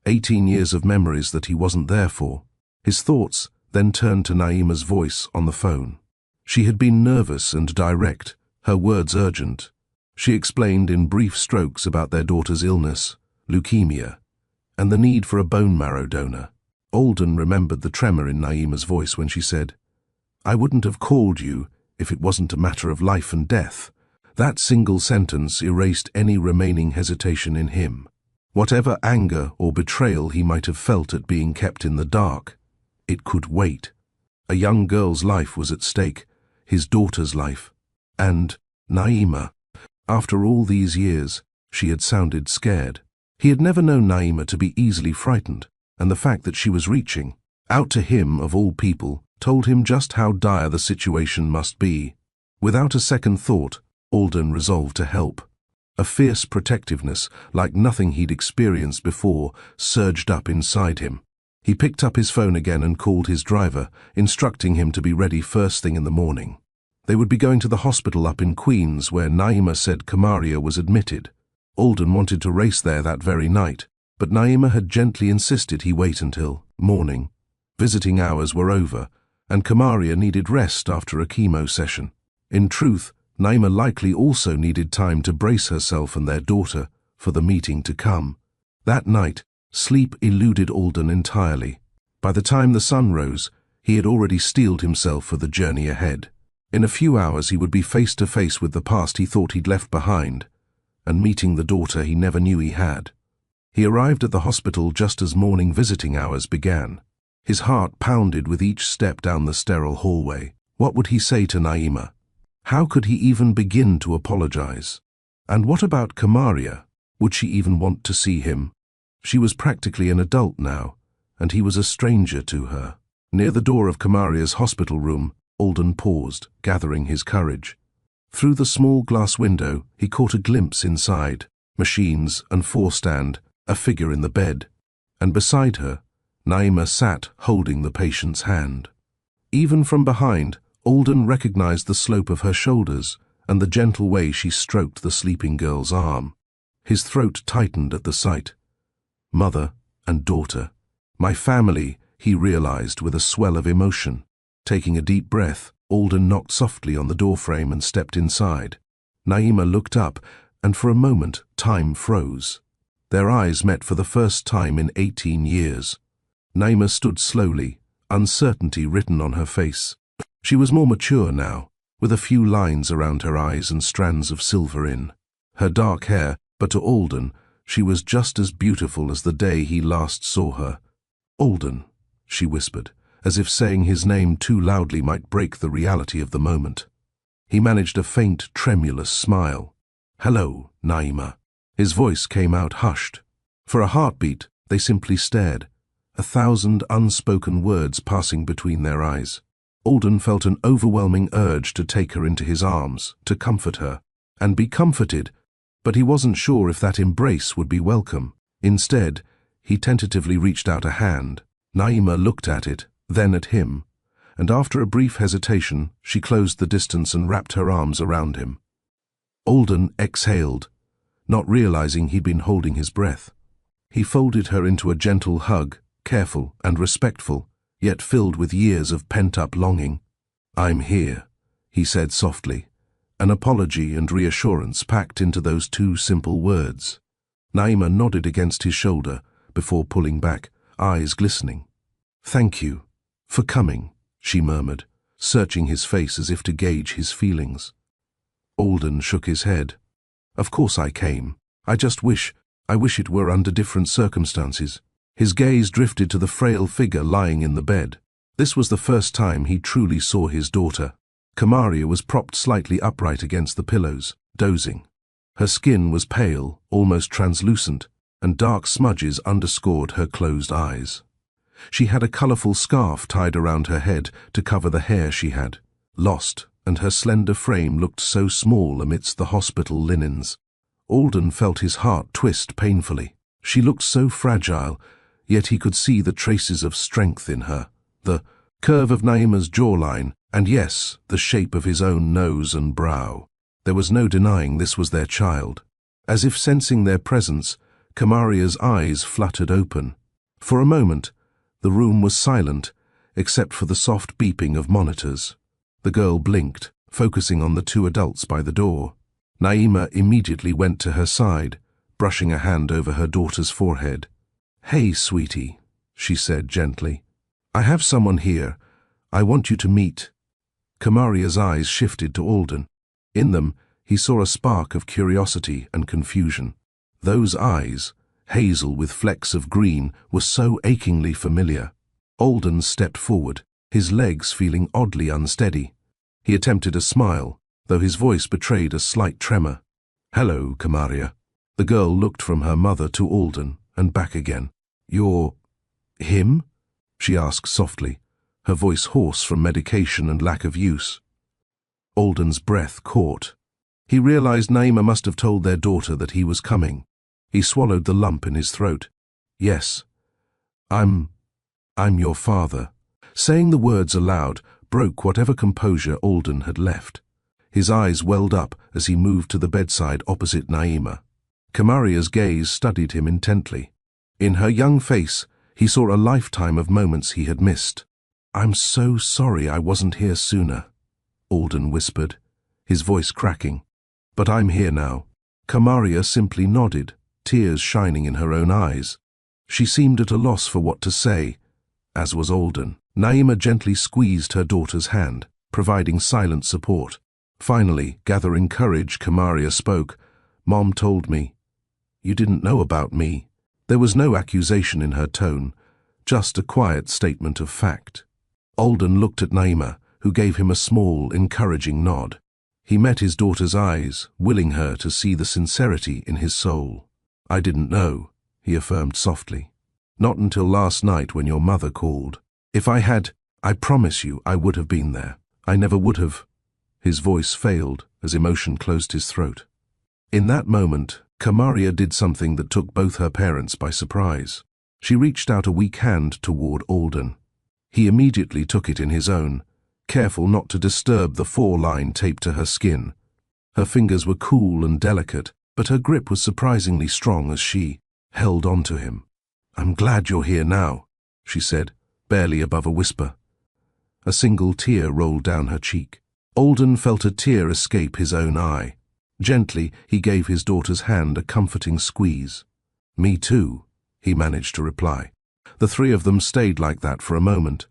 18 years of memories that he wasn't there for. His thoughts then turned to Naima's voice on the phone. She had been nervous and direct, her words urgent. She explained in brief strokes about their daughter's illness, leukemia, and the need for a bone marrow donor. Alden remembered the tremor in Naima's voice when she said, "I wouldn't have called you if it wasn't a matter of life and death." That single sentence erased any remaining hesitation in him. Whatever anger or betrayal he might have felt at being kept in the dark, it could wait. A young girl's life was at stake, his daughter's life, and Naima. After all these years, she had sounded scared. He had never known Naima to be easily frightened, and the fact that she was reaching out to him, of all people, told him just how dire the situation must be. Without a second thought, Alden resolved to help. A fierce protectiveness, like nothing he'd experienced before, surged up inside him. He picked up his phone again and called his driver, instructing him to be ready first thing in the morning. They would be going to the hospital up in Queens, where Naima said Kamaria was admitted. Alden wanted to race there that very night, but Naima had gently insisted he wait until morning. Visiting hours were over, and Kamaria needed rest after a chemo session. In truth, Naima likely also needed time to brace herself and their daughter for the meeting to come. That night, sleep eluded Alden entirely. By the time the sun rose, he had already steeled himself for the journey ahead. In a few hours he would be face to face with the past he thought he'd left behind, and meeting the daughter he never knew he had. He arrived at the hospital just as morning visiting hours began. His heart pounded with each step down the sterile hallway. What would he say to Naima? How could he even begin to apologize? And what about Kamaria? Would she even want to see him? She was practically an adult now, and he was a stranger to her. Near the door of Kamaria's hospital room, Alden paused, gathering his courage. Through the small glass window, he caught a glimpse inside, machines and forestand, a figure in the bed, and beside her, Naima sat holding the patient's hand. Even from behind, Alden recognized the slope of her shoulders and the gentle way she stroked the sleeping girl's arm. His throat tightened at the sight. Mother and daughter. My family, he realized with a swell of emotion. Taking a deep breath, Alden knocked softly on the doorframe and stepped inside. Naima looked up, and for a moment, time froze. Their eyes met for the first time in 18 years. Naima stood slowly, uncertainty written on her face. She was more mature now, with a few lines around her eyes and strands of silver in her dark hair, but to Alden, she was just as beautiful as the day he last saw her. "Alden," she whispered, as if saying his name too loudly might break the reality of the moment. He managed a faint, tremulous smile. "Hello, Naima." His voice came out hushed. For a heartbeat, they simply stared, 1,000 unspoken words passing between their eyes. Alden felt an overwhelming urge to take her into his arms, to comfort her, and be comforted, but he wasn't sure if that embrace would be welcome. Instead, he tentatively reached out a hand. Naima looked at it, then at him, and after a brief hesitation, she closed the distance and wrapped her arms around him. Alden exhaled, not realizing he'd been holding his breath. He folded her into a gentle hug, careful and respectful, yet filled with years of pent-up longing. "I'm here," he said softly, an apology and reassurance packed into those two simple words. Naima nodded against his shoulder before pulling back, eyes glistening. "Thank you for coming," she murmured, searching his face as if to gauge his feelings. Alden shook his head. "Of course I came. I wish it were under different circumstances." His gaze drifted to the frail figure lying in the bed. This was the first time he truly saw his daughter. Kamaria was propped slightly upright against the pillows, dozing. Her skin was pale, almost translucent, and dark smudges underscored her closed eyes. She had a colorful scarf tied around her head to cover the hair she had lost, and her slender frame looked so small amidst the hospital linens. Alden felt his heart twist painfully. She looked so fragile, yet he could see the traces of strength in her, the curve of Naima's jawline, and yes, the shape of his own nose and brow. There was no denying this was their child. As if sensing their presence, Kamaria's eyes fluttered open. For a moment, the room was silent, except for the soft beeping of monitors. The girl blinked, focusing on the two adults by the door. Naima immediately went to her side, brushing a hand over her daughter's forehead. "Hey, sweetie," she said gently. "I have someone here. I want you to meet." Kamaria's eyes shifted to Alden. In them, he saw a spark of curiosity and confusion. Those eyes, hazel with flecks of green, were so achingly familiar. Alden stepped forward, his legs feeling oddly unsteady. He attempted a smile, though his voice betrayed a slight tremor. "Hello, Kamaria." The girl looked from her mother to Alden and back again. "You're him?" she asked softly, her voice hoarse from medication and lack of use. Alden's breath caught. He realized Naima must have told their daughter that he was coming. He swallowed the lump in his throat. "Yes, I'm your father." Saying the words aloud broke whatever composure Alden had left. His eyes welled up as he moved to the bedside opposite Naima. Kamaria's gaze studied him intently. In her young face, he saw a lifetime of moments he had missed. "I'm so sorry I wasn't here sooner," Alden whispered, his voice cracking. "But I'm here now." Kamaria simply nodded, tears shining in her own eyes. She seemed at a loss for what to say, as was Alden. Naima gently squeezed her daughter's hand, providing silent support. Finally, gathering courage, Kamaria spoke. "Mom told me. You didn't know about me." There was no accusation in her tone, just a quiet statement of fact. Alden looked at Naima, who gave him a small, encouraging nod. He met his daughter's eyes, willing her to see the sincerity in his soul. "I didn't know," he affirmed softly. "Not until last night when your mother called. If I had, I promise you I would have been there. I never would have." His voice failed as emotion closed his throat. In that moment, Kamaria did something that took both her parents by surprise. She reached out a weak hand toward Alden. He immediately took it in his own, careful not to disturb the foreline taped to her skin. Her fingers were cool and delicate, but her grip was surprisingly strong as she held on to him. "I'm glad you're here now," she said, barely above a whisper. A single tear rolled down her cheek. Alden felt a tear escape his own eye. Gently, he gave his daughter's hand a comforting squeeze. "Me too," he managed to reply. The three of them stayed like that for a moment.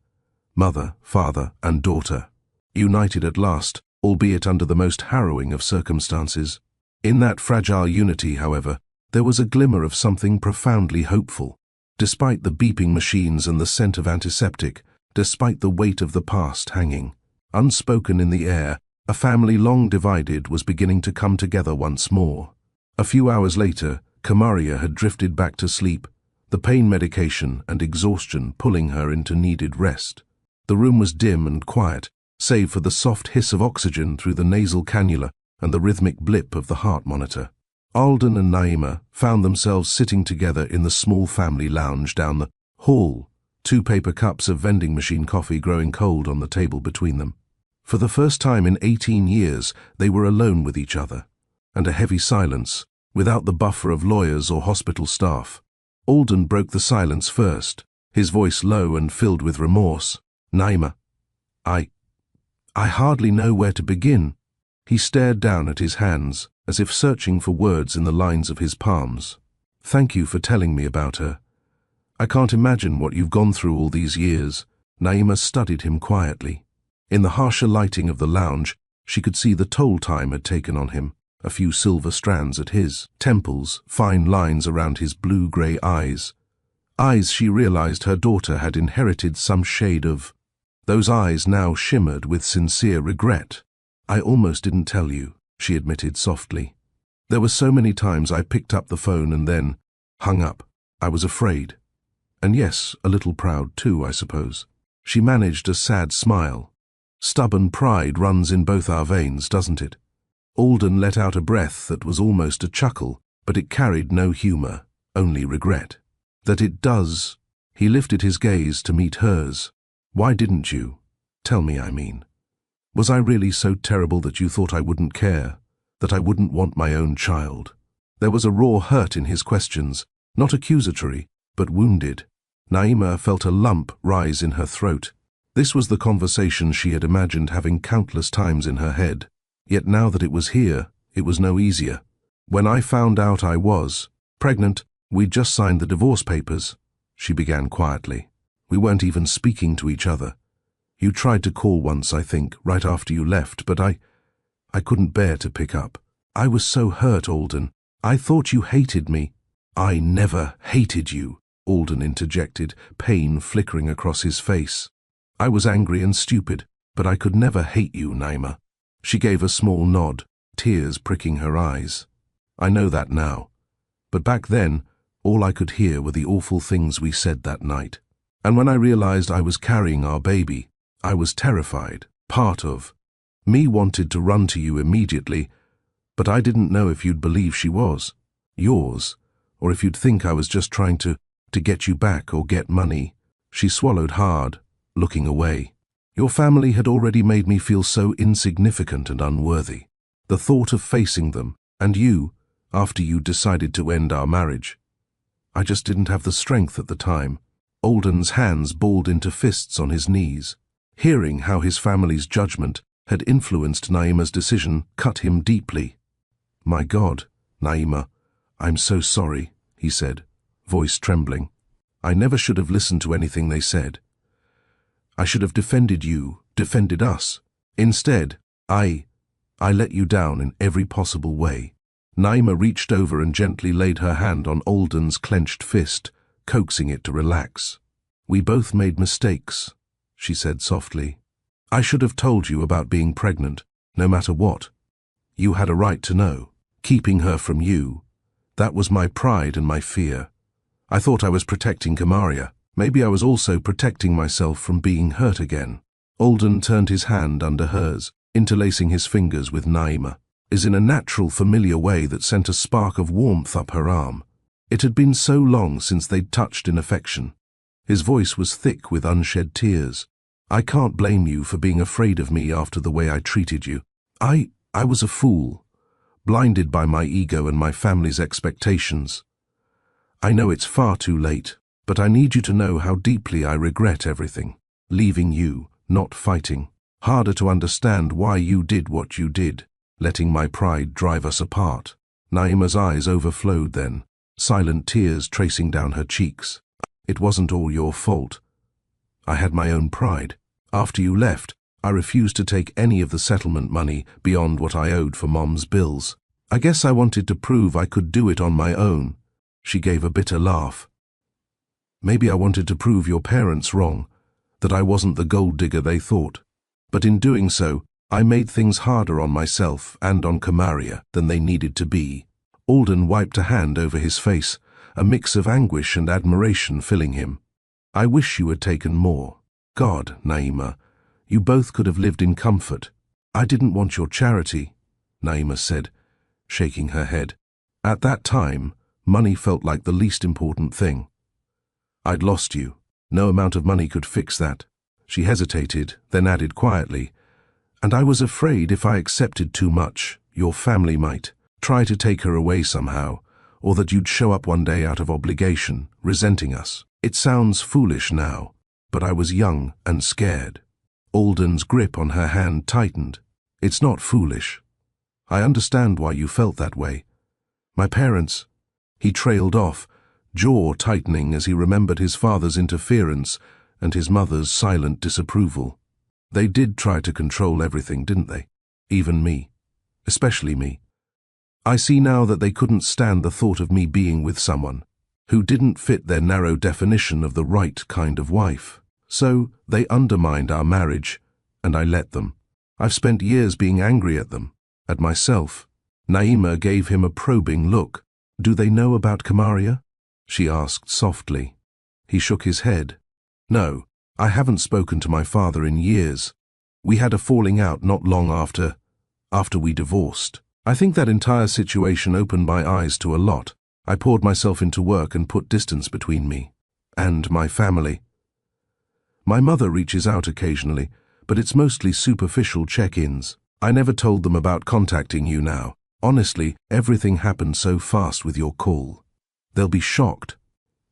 Mother, father, and daughter, united at last, albeit under the most harrowing of circumstances. In that fragile unity, however, there was a glimmer of something profoundly hopeful. Despite the beeping machines and the scent of antiseptic, despite the weight of the past hanging, unspoken in the air, a family long divided was beginning to come together once more. A few hours later, Kamaria had drifted back to sleep, the pain medication and exhaustion pulling her into needed rest. The room was dim and quiet, save for the soft hiss of oxygen through the nasal cannula and the rhythmic blip of the heart monitor. Alden and Naima found themselves sitting together in the small family lounge down the hall, 2 paper cups of vending machine coffee growing cold on the table between them. For the first time in 18 years, they were alone with each other, and a heavy silence, without the buffer of lawyers or hospital staff. Alden broke the silence first, his voice low and filled with remorse. "Naima, I hardly know where to begin." He stared down at his hands, as if searching for words in the lines of his palms. "Thank you for telling me about her. I can't imagine what you've gone through all these years." Naima studied him quietly. In the harsher lighting of the lounge, she could see the toll time had taken on him, a few silver strands at his temples, fine lines around his blue-grey eyes. Eyes she realized her daughter had inherited some shade of. Those eyes now shimmered with sincere regret. "I almost didn't tell you," she admitted softly. "There were so many times I picked up the phone and then hung up. I was afraid. And yes, a little proud too, I suppose." She managed a sad smile. "Stubborn pride runs in both our veins, doesn't it?" Alden let out a breath that was almost a chuckle, but it carried no humor, only regret. "That it does." He lifted his gaze to meet hers. "Why didn't you? Tell me, I mean. Was I really so terrible that you thought I wouldn't care, that I wouldn't want my own child?" There was a raw hurt in his questions, not accusatory, but wounded. Naima felt a lump rise in her throat. This was the conversation she had imagined having countless times in her head. Yet now that it was here, it was no easier. "When I found out I was pregnant, we'd just signed the divorce papers," she began quietly. "We weren't even speaking to each other. You tried to call once, I think, right after you left, but I couldn't bear to pick up. I was so hurt, Alden. I thought you hated me." "I never hated you," Alden interjected, pain flickering across his face. "I was angry and stupid, but I could never hate you, Naima." She gave a small nod, tears pricking her eyes. "I know that now. But back then, all I could hear were the awful things we said that night. And when I realized I was carrying our baby, I was terrified. Part of me wanted to run to you immediately, but I didn't know if you'd believe she was yours, or if you'd think I was just trying to get you back or get money." She swallowed hard, looking away. "Your family had already made me feel so insignificant and unworthy. The thought of facing them, and you, after you decided to end our marriage. I just didn't have the strength at the time." Alden's hands balled into fists on his knees. Hearing how his family's judgment had influenced Naima's decision cut him deeply. "My God, Naima, I'm so sorry," he said, voice trembling. "I never should have listened to anything they said. I should have defended you, defended us. Instead, I let you down in every possible way." Naima reached over and gently laid her hand on Alden's clenched fist, coaxing it to relax. "We both made mistakes," she said softly. "I should have told you about being pregnant, no matter what. You had a right to know. Keeping her from you, that was my pride and my fear. I thought I was protecting Kamaria. Maybe I was also protecting myself from being hurt again." Alden turned his hand under hers, interlacing his fingers with Naima, in a natural, familiar way that sent a spark of warmth up her arm. It had been so long since they'd touched in affection. His voice was thick with unshed tears. "I can't blame you for being afraid of me after the way I treated you. I was a fool, blinded by my ego and my family's expectations. I know it's far too late, but I need you to know how deeply I regret everything. Leaving you, not fighting. Harder to understand why you did what you did, letting my pride drive us apart." Naima's eyes overflowed then, silent tears tracing down her cheeks. "It wasn't all your fault. I had my own pride. After you left, I refused to take any of the settlement money beyond what I owed for Mom's bills. I guess I wanted to prove I could do it on my own." She gave a bitter laugh. "Maybe I wanted to prove your parents wrong, that I wasn't the gold digger they thought. But in doing so, I made things harder on myself and on Kamaria than they needed to be." Alden wiped a hand over his face, a mix of anguish and admiration filling him. "I wish you had taken more. God, Naima, you both could have lived in comfort." "I didn't want your charity," Naima said, shaking her head. "At that time, money felt like the least important thing. I'd lost you. No amount of money could fix that." She hesitated, then added quietly, "And I was afraid if I accepted too much, your family might try to take her away somehow, or that you'd show up one day out of obligation, resenting us. It sounds foolish now, but I was young and scared." Alden's grip on her hand tightened. "It's not foolish. I understand why you felt that way. My parents—" He trailed off, jaw tightening as he remembered his father's interference and his mother's silent disapproval. They did try to control everything, didn't they? Even me. Especially me. I see now that they couldn't stand the thought of me being with someone who didn't fit their narrow definition of the right kind of wife. So they undermined our marriage, and I let them. I've spent years being angry at them, at myself. Naima gave him a probing look. "Do they know about Kamaria?" she asked softly. He shook his head. "No, I haven't spoken to my father in years. We had a falling out not long after we divorced. I think that entire situation opened my eyes to a lot. I poured myself into work and put distance between me and my family. My mother reaches out occasionally, but it's mostly superficial check-ins. I never told them about contacting you now. Honestly, everything happened so fast with your call. They'll be shocked."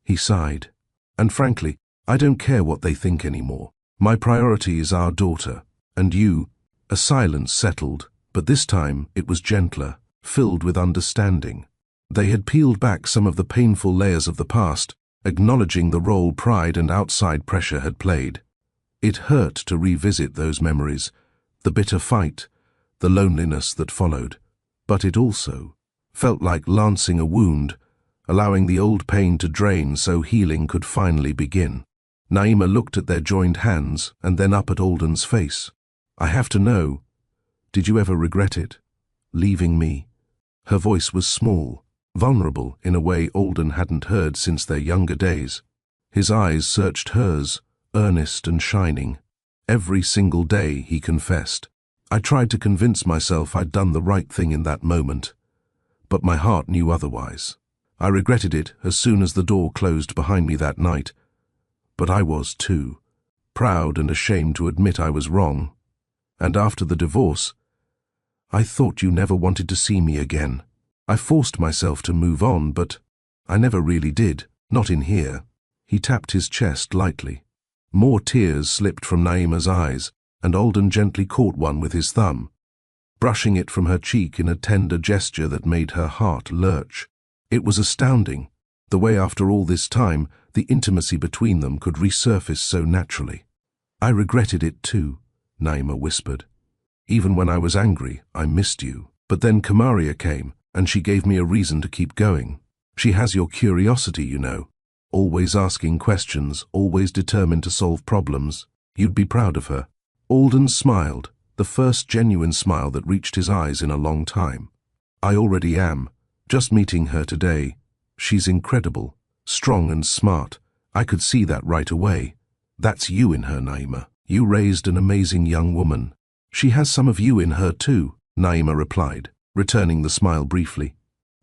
He sighed. "And frankly, I don't care what they think anymore. My priority is our daughter, and you." A silence settled, but this time it was gentler, filled with understanding. They had peeled back some of the painful layers of the past, acknowledging the role pride and outside pressure had played. It hurt to revisit those memories, the bitter fight, the loneliness that followed. But it also felt like lancing a wound, allowing the old pain to drain so healing could finally begin. Naima looked at their joined hands and then up at Alden's face. "I have to know, did you ever regret it? Leaving me?" Her voice was small, vulnerable in a way Alden hadn't heard since their younger days. His eyes searched hers, earnest and shining. "Every single day," he confessed. "I tried to convince myself I'd done the right thing in that moment, but my heart knew otherwise. I regretted it as soon as the door closed behind me that night, but I was too, proud and ashamed to admit I was wrong. And after the divorce, I thought you never wanted to see me again. I forced myself to move on, but I never really did, not in here." He tapped his chest lightly. More tears slipped from Naima's eyes, and Alden gently caught one with his thumb, brushing it from her cheek in a tender gesture that made her heart lurch. It was astounding, the way after all this time, the intimacy between them could resurface so naturally. "I regretted it too," Naima whispered. "Even when I was angry, I missed you. But then Kamaria came, and she gave me a reason to keep going. She has your curiosity, you know. Always asking questions, always determined to solve problems. You'd be proud of her." Alden smiled, the first genuine smile that reached his eyes in a long time. "I already am. Just meeting her today. She's incredible, strong and smart. I could see that right away. That's you in her, Naima. You raised an amazing young woman." "She has some of you in her too," Naima replied, returning the smile briefly.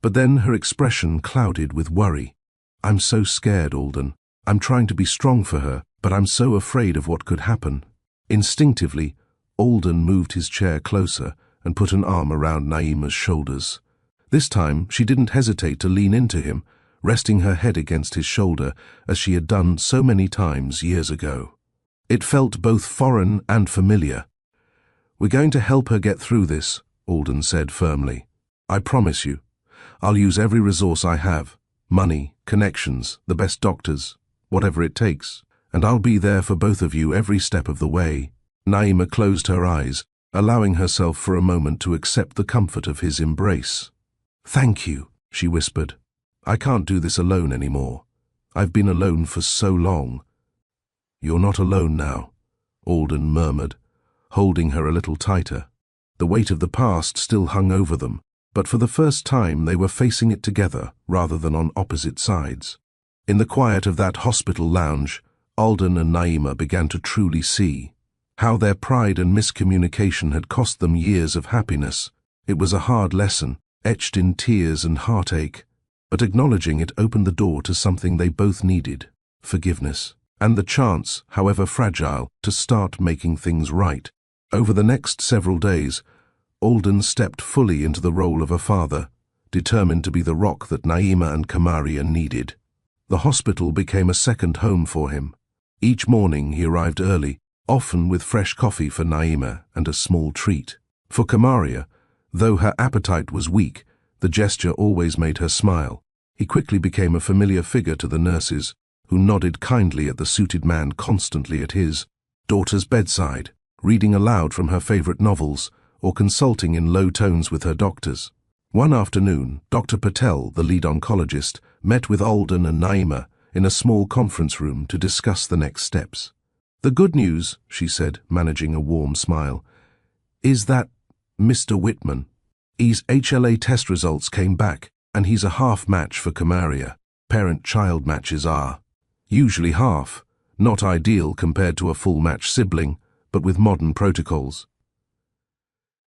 But then her expression clouded with worry. "I'm so scared, Alden. I'm trying to be strong for her, but I'm so afraid of what could happen." Instinctively, Alden moved his chair closer and put an arm around Naima's shoulders. This time she didn't hesitate to lean into him, resting her head against his shoulder as she had done so many times years ago. It felt both foreign and familiar. "We're going to help her get through this," Alden said firmly. "I promise you. I'll use every resource I have, money, connections, the best doctors, whatever it takes. And I'll be there for both of you every step of the way." Naima closed her eyes, allowing herself for a moment to accept the comfort of his embrace. "Thank you," she whispered. "I can't do this alone anymore. I've been alone for so long." "You're not alone now," Alden murmured, holding her a little tighter. The weight of the past still hung over them, but for the first time they were facing it together rather than on opposite sides. In the quiet of that hospital lounge, Alden and Naima began to truly see how their pride and miscommunication had cost them years of happiness. It was a hard lesson, etched in tears and heartache, but acknowledging it opened the door to something they both needed: forgiveness, and the chance, however fragile, to start making things right. Over the next several days, Alden stepped fully into the role of a father, determined to be the rock that Naima and Kamaria needed. The hospital became a second home for him. Each morning he arrived early, often with fresh coffee for Naima and a small treat. For Kamaria, Though her appetite was weak, the gesture always made her smile. He quickly became a familiar figure to the nurses, who nodded kindly at the suited man constantly at his daughter's bedside, reading aloud from her favorite novels, or consulting in low tones with her doctors. One afternoon, Dr. Patel, the lead oncologist, met with Alden and Naima in a small conference room to discuss the next steps. "The good news," she said, managing a warm smile, "is that Mr. Whitman, his HLA test results came back, and he's a half match for Kamaria. Parent-child matches are usually half, not ideal compared to a full match sibling, but with modern protocols.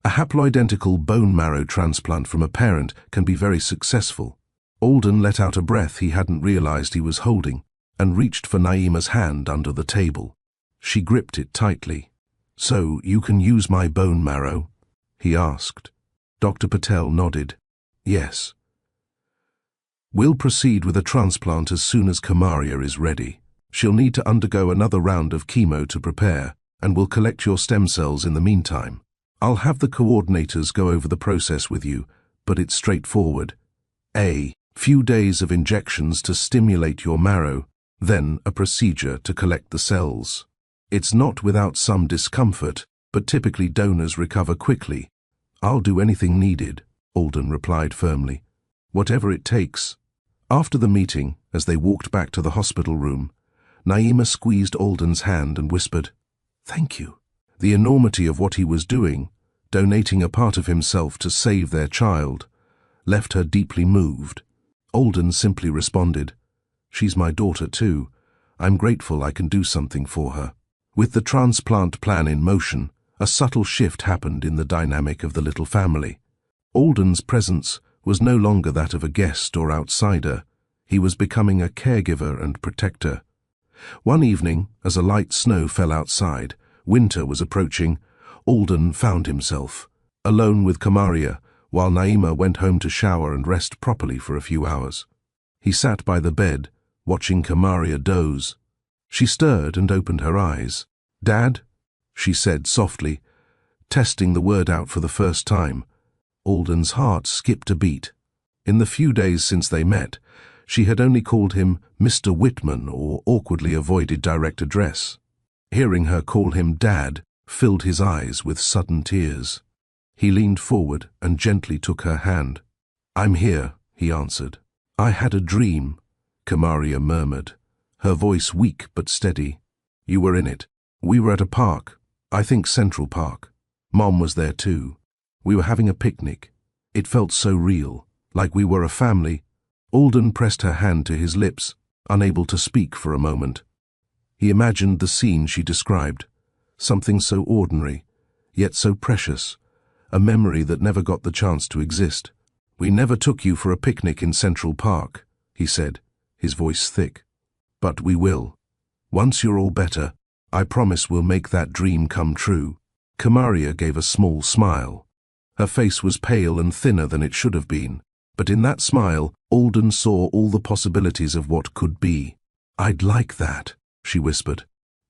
A haploidentical bone marrow transplant from a parent can be very successful." Alden let out a breath he hadn't realized he was holding, and reached for Naima's hand under the table. She gripped it tightly. "So you can use my bone marrow?" he asked. Dr. Patel nodded. "Yes. We'll proceed with a transplant as soon as Kamaria is ready. She'll need to undergo another round of chemo to prepare, and we'll collect your stem cells in the meantime. I'll have the coordinators go over the process with you, but it's straightforward. A few days of injections to stimulate your marrow, then a procedure to collect the cells. It's not without some discomfort, but typically donors recover quickly." "I'll do anything needed," Alden replied firmly. "Whatever it takes." After the meeting, as they walked back to the hospital room, Naima squeezed Alden's hand and whispered, "Thank you." The enormity of what he was doing, donating a part of himself to save their child, left her deeply moved. Alden simply responded, "She's my daughter too. I'm grateful I can do something for her." With the transplant plan in motion, a subtle shift happened in the dynamic of the little family. Alden's presence was no longer that of a guest or outsider. He was becoming a caregiver and protector. One evening, as a light snow fell outside, winter was approaching, Alden found himself alone with Kamaria, while Naima went home to shower and rest properly for a few hours. He sat by the bed, watching Kamaria doze. She stirred and opened her eyes. "Dad?" she said softly, testing the word out for the first time. Alden's heart skipped a beat. In the few days since they met, she had only called him Mr. Whitman or awkwardly avoided direct address. Hearing her call him Dad filled his eyes with sudden tears. He leaned forward and gently took her hand. "I'm here," he answered. "I had a dream," Kamaria murmured, her voice weak but steady. "You were in it. We were at a park, I think Central Park. Mom was there too. We were having a picnic. It felt so real, like we were a family." Alden pressed her hand to his lips, unable to speak for a moment. He imagined the scene she described, something so ordinary, yet so precious, a memory that never got the chance to exist. "We never took you for a picnic in Central Park," he said, his voice thick. "But we will. Once you're all better, I promise we'll make that dream come true." Kamaria gave a small smile. Her face was pale and thinner than it should have been, but in that smile, Alden saw all the possibilities of what could be. "I'd like that," she whispered.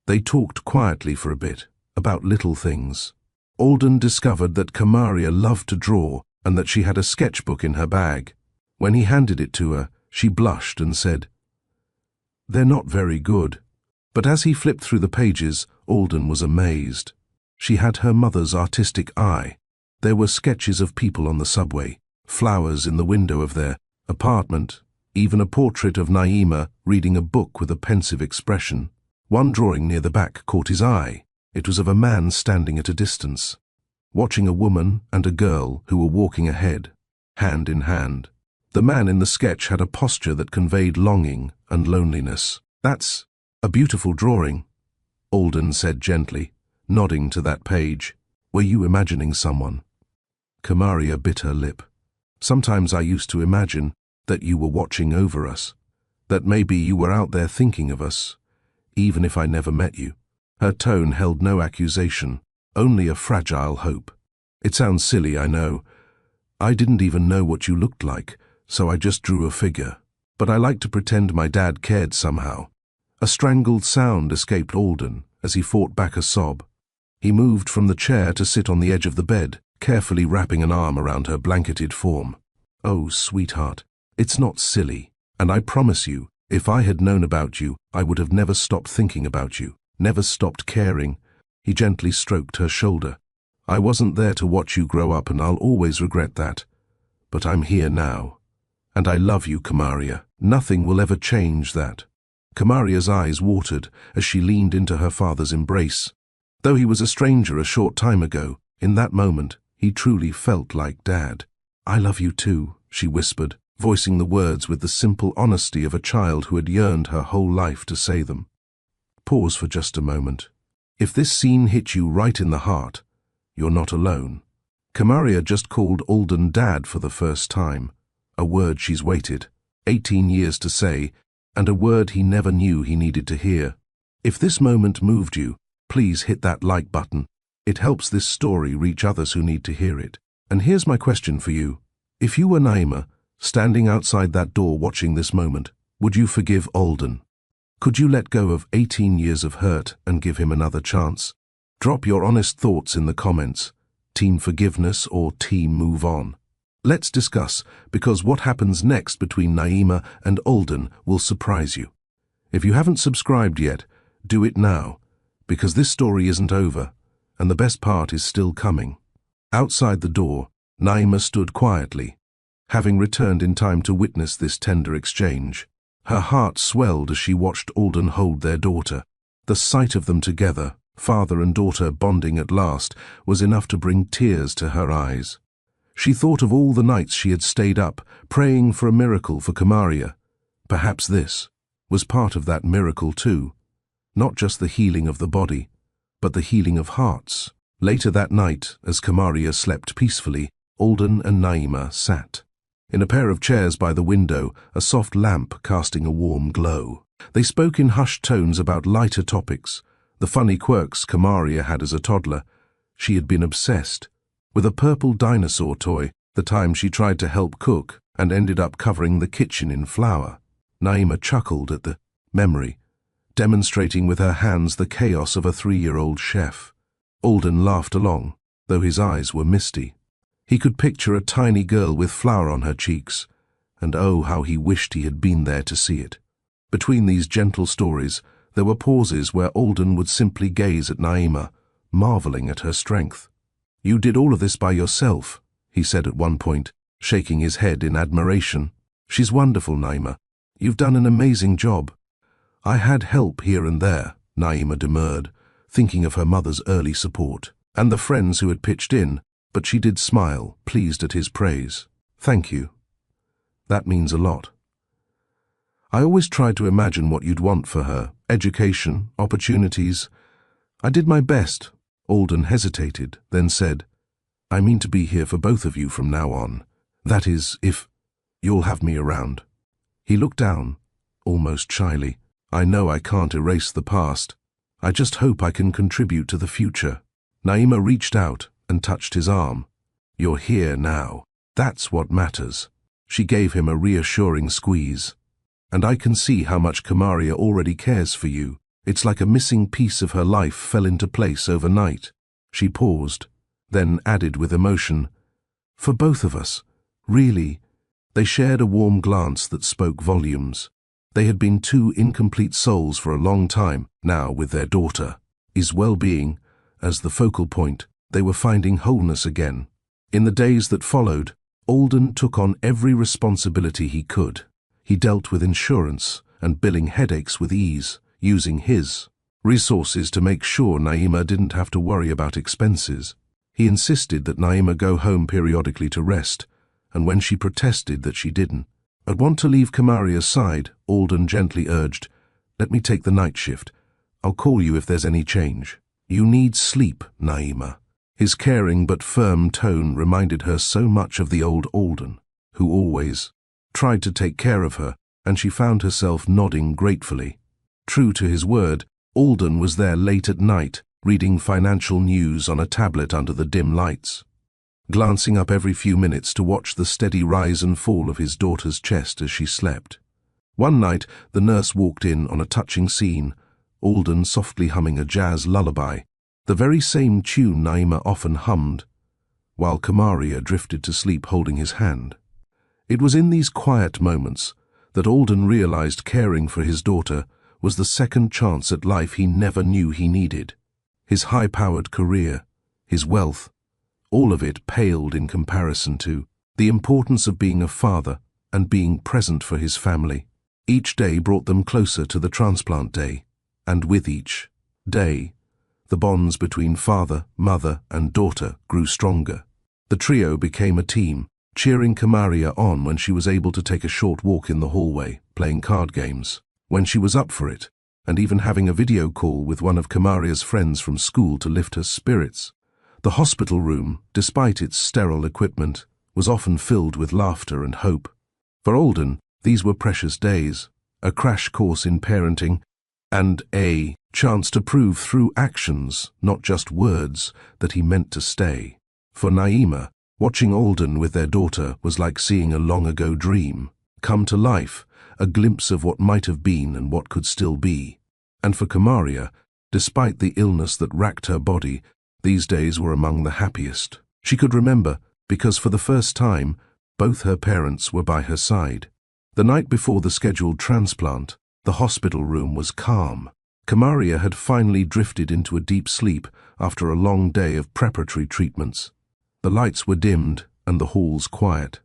They talked quietly for a bit, about little things. Alden discovered that Kamaria loved to draw and that she had a sketchbook in her bag. When he handed it to her, she blushed and said, "They're not very good." But as he flipped through the pages, Alden was amazed. She had her mother's artistic eye. There were sketches of people on the subway, flowers in the window of their apartment, even a portrait of Naima reading a book with a pensive expression. One drawing near the back caught his eye. It was of a man standing at a distance, watching a woman and a girl who were walking ahead, hand in hand. The man in the sketch had a posture that conveyed longing and loneliness. "That's a beautiful drawing," Alden said gently, nodding to that page. "Were you imagining someone?" Kamaria bit her lip. "Sometimes I used to imagine that you were watching over us, that maybe you were out there thinking of us, even if I never met you." Her tone held no accusation, only a fragile hope. "It sounds silly, I know. I didn't even know what you looked like, so I just drew a figure. But I like to pretend my dad cared somehow." A strangled sound escaped Alden as he fought back a sob. He moved from the chair to sit on the edge of the bed, carefully wrapping an arm around her blanketed form. "Oh, sweetheart, it's not silly, and I promise you, if I had known about you, I would have never stopped thinking about you, never stopped caring." He gently stroked her shoulder. "I wasn't there to watch you grow up, and I'll always regret that. But I'm here now. And I love you, Kamaria. Nothing will ever change that." Kamaria's eyes watered as she leaned into her father's embrace. Though he was a stranger a short time ago, in that moment, he truly felt like Dad. "I love you too," she whispered, voicing the words with the simple honesty of a child who had yearned her whole life to say them. Pause for just a moment. If this scene hit you right in the heart, you're not alone. Kamaria just called Alden Dad for the first time, a word she's waited 18 years to say, and a word he never knew he needed to hear. If this moment moved you, please hit that like button. It helps this story reach others who need to hear it. And here's my question for you. If you were Naima, standing outside that door watching this moment, would you forgive Alden? Could you let go of 18 years of hurt and give him another chance? Drop your honest thoughts in the comments. Team forgiveness or team move on? Let's discuss, because what happens next between Naima and Alden will surprise you. If you haven't subscribed yet, do it now, because this story isn't over, and the best part is still coming. Outside the door, Naima stood quietly, having returned in time to witness this tender exchange. Her heart swelled as she watched Alden hold their daughter. The sight of them together, father and daughter bonding at last, was enough to bring tears to her eyes. She thought of all the nights she had stayed up, praying for a miracle for Kamaria. Perhaps this was part of that miracle too. Not just the healing of the body, but the healing of hearts. Later that night, as Kamaria slept peacefully, Alden and Naima sat. In a pair of chairs by the window, a soft lamp casting a warm glow. They spoke in hushed tones about lighter topics, the funny quirks Kamaria had as a toddler. She had been obsessed with a purple dinosaur toy, the time she tried to help cook and ended up covering the kitchen in flour. Naima chuckled at the memory, demonstrating with her hands the chaos of a 3-year-old chef. Alden laughed along, though his eyes were misty. He could picture a tiny girl with flour on her cheeks, and oh, how he wished he had been there to see it. Between these gentle stories, there were pauses where Alden would simply gaze at Naima, marveling at her strength. "You did all of this by yourself," he said at one point, shaking his head in admiration. "She's wonderful, Naima. You've done an amazing job." "I had help here and there," Naima demurred, thinking of her mother's early support, and the friends who had pitched in, but she did smile, pleased at his praise. "Thank you. That means a lot. I always tried to imagine what you'd want for her, education, opportunities. I did my best." Alden hesitated, then said, "I mean to be here for both of you from now on. That is, if you'll have me around." He looked down, almost shyly. "I know I can't erase the past. I just hope I can contribute to the future." Naima reached out and touched his arm. "You're here now. That's what matters." She gave him a reassuring squeeze. "And I can see how much Kamaria already cares for you. It's like a missing piece of her life fell into place overnight." She paused, then added with emotion, "For both of us, really." They shared a warm glance that spoke volumes. They had been two incomplete souls for a long time. Now, with their daughter, his well-being as the focal point, they were finding wholeness again. In the days that followed, Alden took on every responsibility he could. He dealt with insurance and billing headaches with ease, using his resources to make sure Naima didn't have to worry about expenses. He insisted that Naima go home periodically to rest, and when she protested that she didn't, "I'd want to leave Kamaria's side," Alden gently urged, "Let me take the night shift. I'll call you if there's any change." "You need sleep, Naima." His caring but firm tone reminded her so much of the old Alden, who always tried to take care of her, and she found herself nodding gratefully. True to his word, Alden was there late at night, reading financial news on a tablet under the dim lights, glancing up every few minutes to watch the steady rise and fall of his daughter's chest as she slept. One night, the nurse walked in on a touching scene, Alden softly humming a jazz lullaby, the very same tune Naima often hummed. while Kamaria drifted to sleep holding his hand. It was in these quiet moments that Alden realized caring for his daughter was the second chance at life he never knew he needed. His high-powered career, his wealth, all of it paled in comparison to the importance of being a father and being present for his family. Each day brought them closer to the transplant day, and with each day, the bonds between father, mother, and daughter grew stronger. The trio became a team, cheering Kamaria on when she was able to take a short walk in the hallway, playing card games, when she was up for it, and even having a video call with one of Kamaria's friends from school to lift her spirits. The hospital room, despite its sterile equipment, was often filled with laughter and hope. For Alden, these were precious days, a crash course in parenting, and a chance to prove through actions, not just words, that he meant to stay. For Naima, watching Alden with their daughter was like seeing a long-ago dream come to life, a glimpse of what might have been and what could still be. And for Kamaria, despite the illness that racked her body, these days were among the happiest she could remember, because for the first time, both her parents were by her side. The night before the scheduled transplant, the hospital room was calm. Kamaria had finally drifted into a deep sleep after a long day of preparatory treatments. The lights were dimmed and the halls quiet.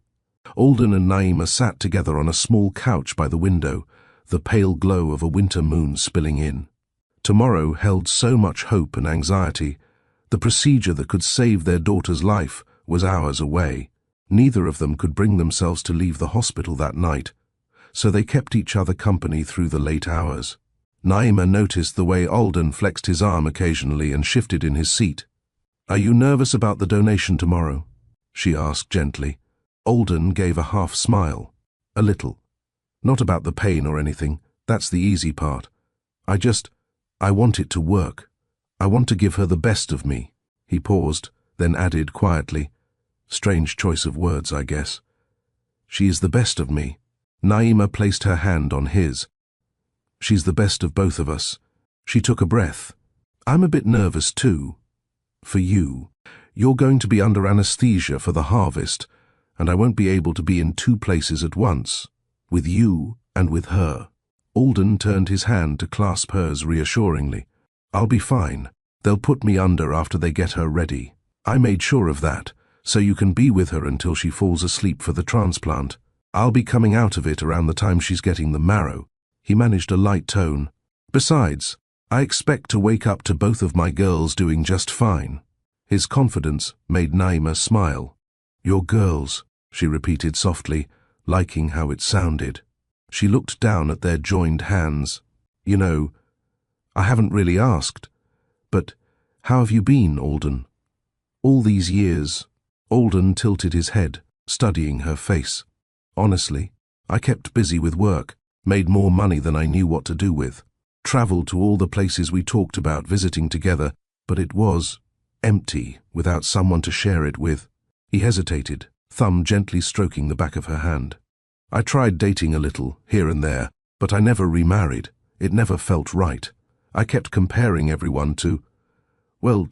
Alden and Naima sat together on a small couch by the window, the pale glow of a winter moon spilling in. Tomorrow held so much hope and anxiety. The procedure that could save their daughter's life was hours away. Neither of them could bring themselves to leave the hospital that night, so they kept each other company through the late hours. Naima noticed the way Alden flexed his arm occasionally and shifted in his seat. "Are you nervous about the donation tomorrow?" she asked gently. Alden gave a half smile. "A little. Not about the pain or anything, that's the easy part. I want it to work. I want to give her the best of me." He paused, then added quietly, "Strange choice of words, I guess. She is the best of me." Naima placed her hand on his. "She's the best of both of us." She took a breath. "I'm a bit nervous too. For you. You're going to be under anesthesia for the harvest, and I won't be able to be in two places at once, with you and with her." Alden turned his hand to clasp hers reassuringly. "I'll be fine. They'll put me under after they get her ready. I made sure of that, so you can be with her until she falls asleep for the transplant. I'll be coming out of it around the time she's getting the marrow." He managed a light tone. "Besides, I expect to wake up to both of my girls doing just fine." His confidence made Naima smile. "Your girls," she repeated softly, liking how it sounded. She looked down at their joined hands. "You know, I haven't really asked, but how have you been, Alden? All these years?" Alden tilted his head, studying her face. "Honestly, I kept busy with work, made more money than I knew what to do with, traveled to all the places we talked about visiting together, but it was empty without someone to share it with." He hesitated, thumb gently stroking the back of her hand. "I tried dating a little, here and there, but I never remarried. It never felt right. I kept comparing everyone to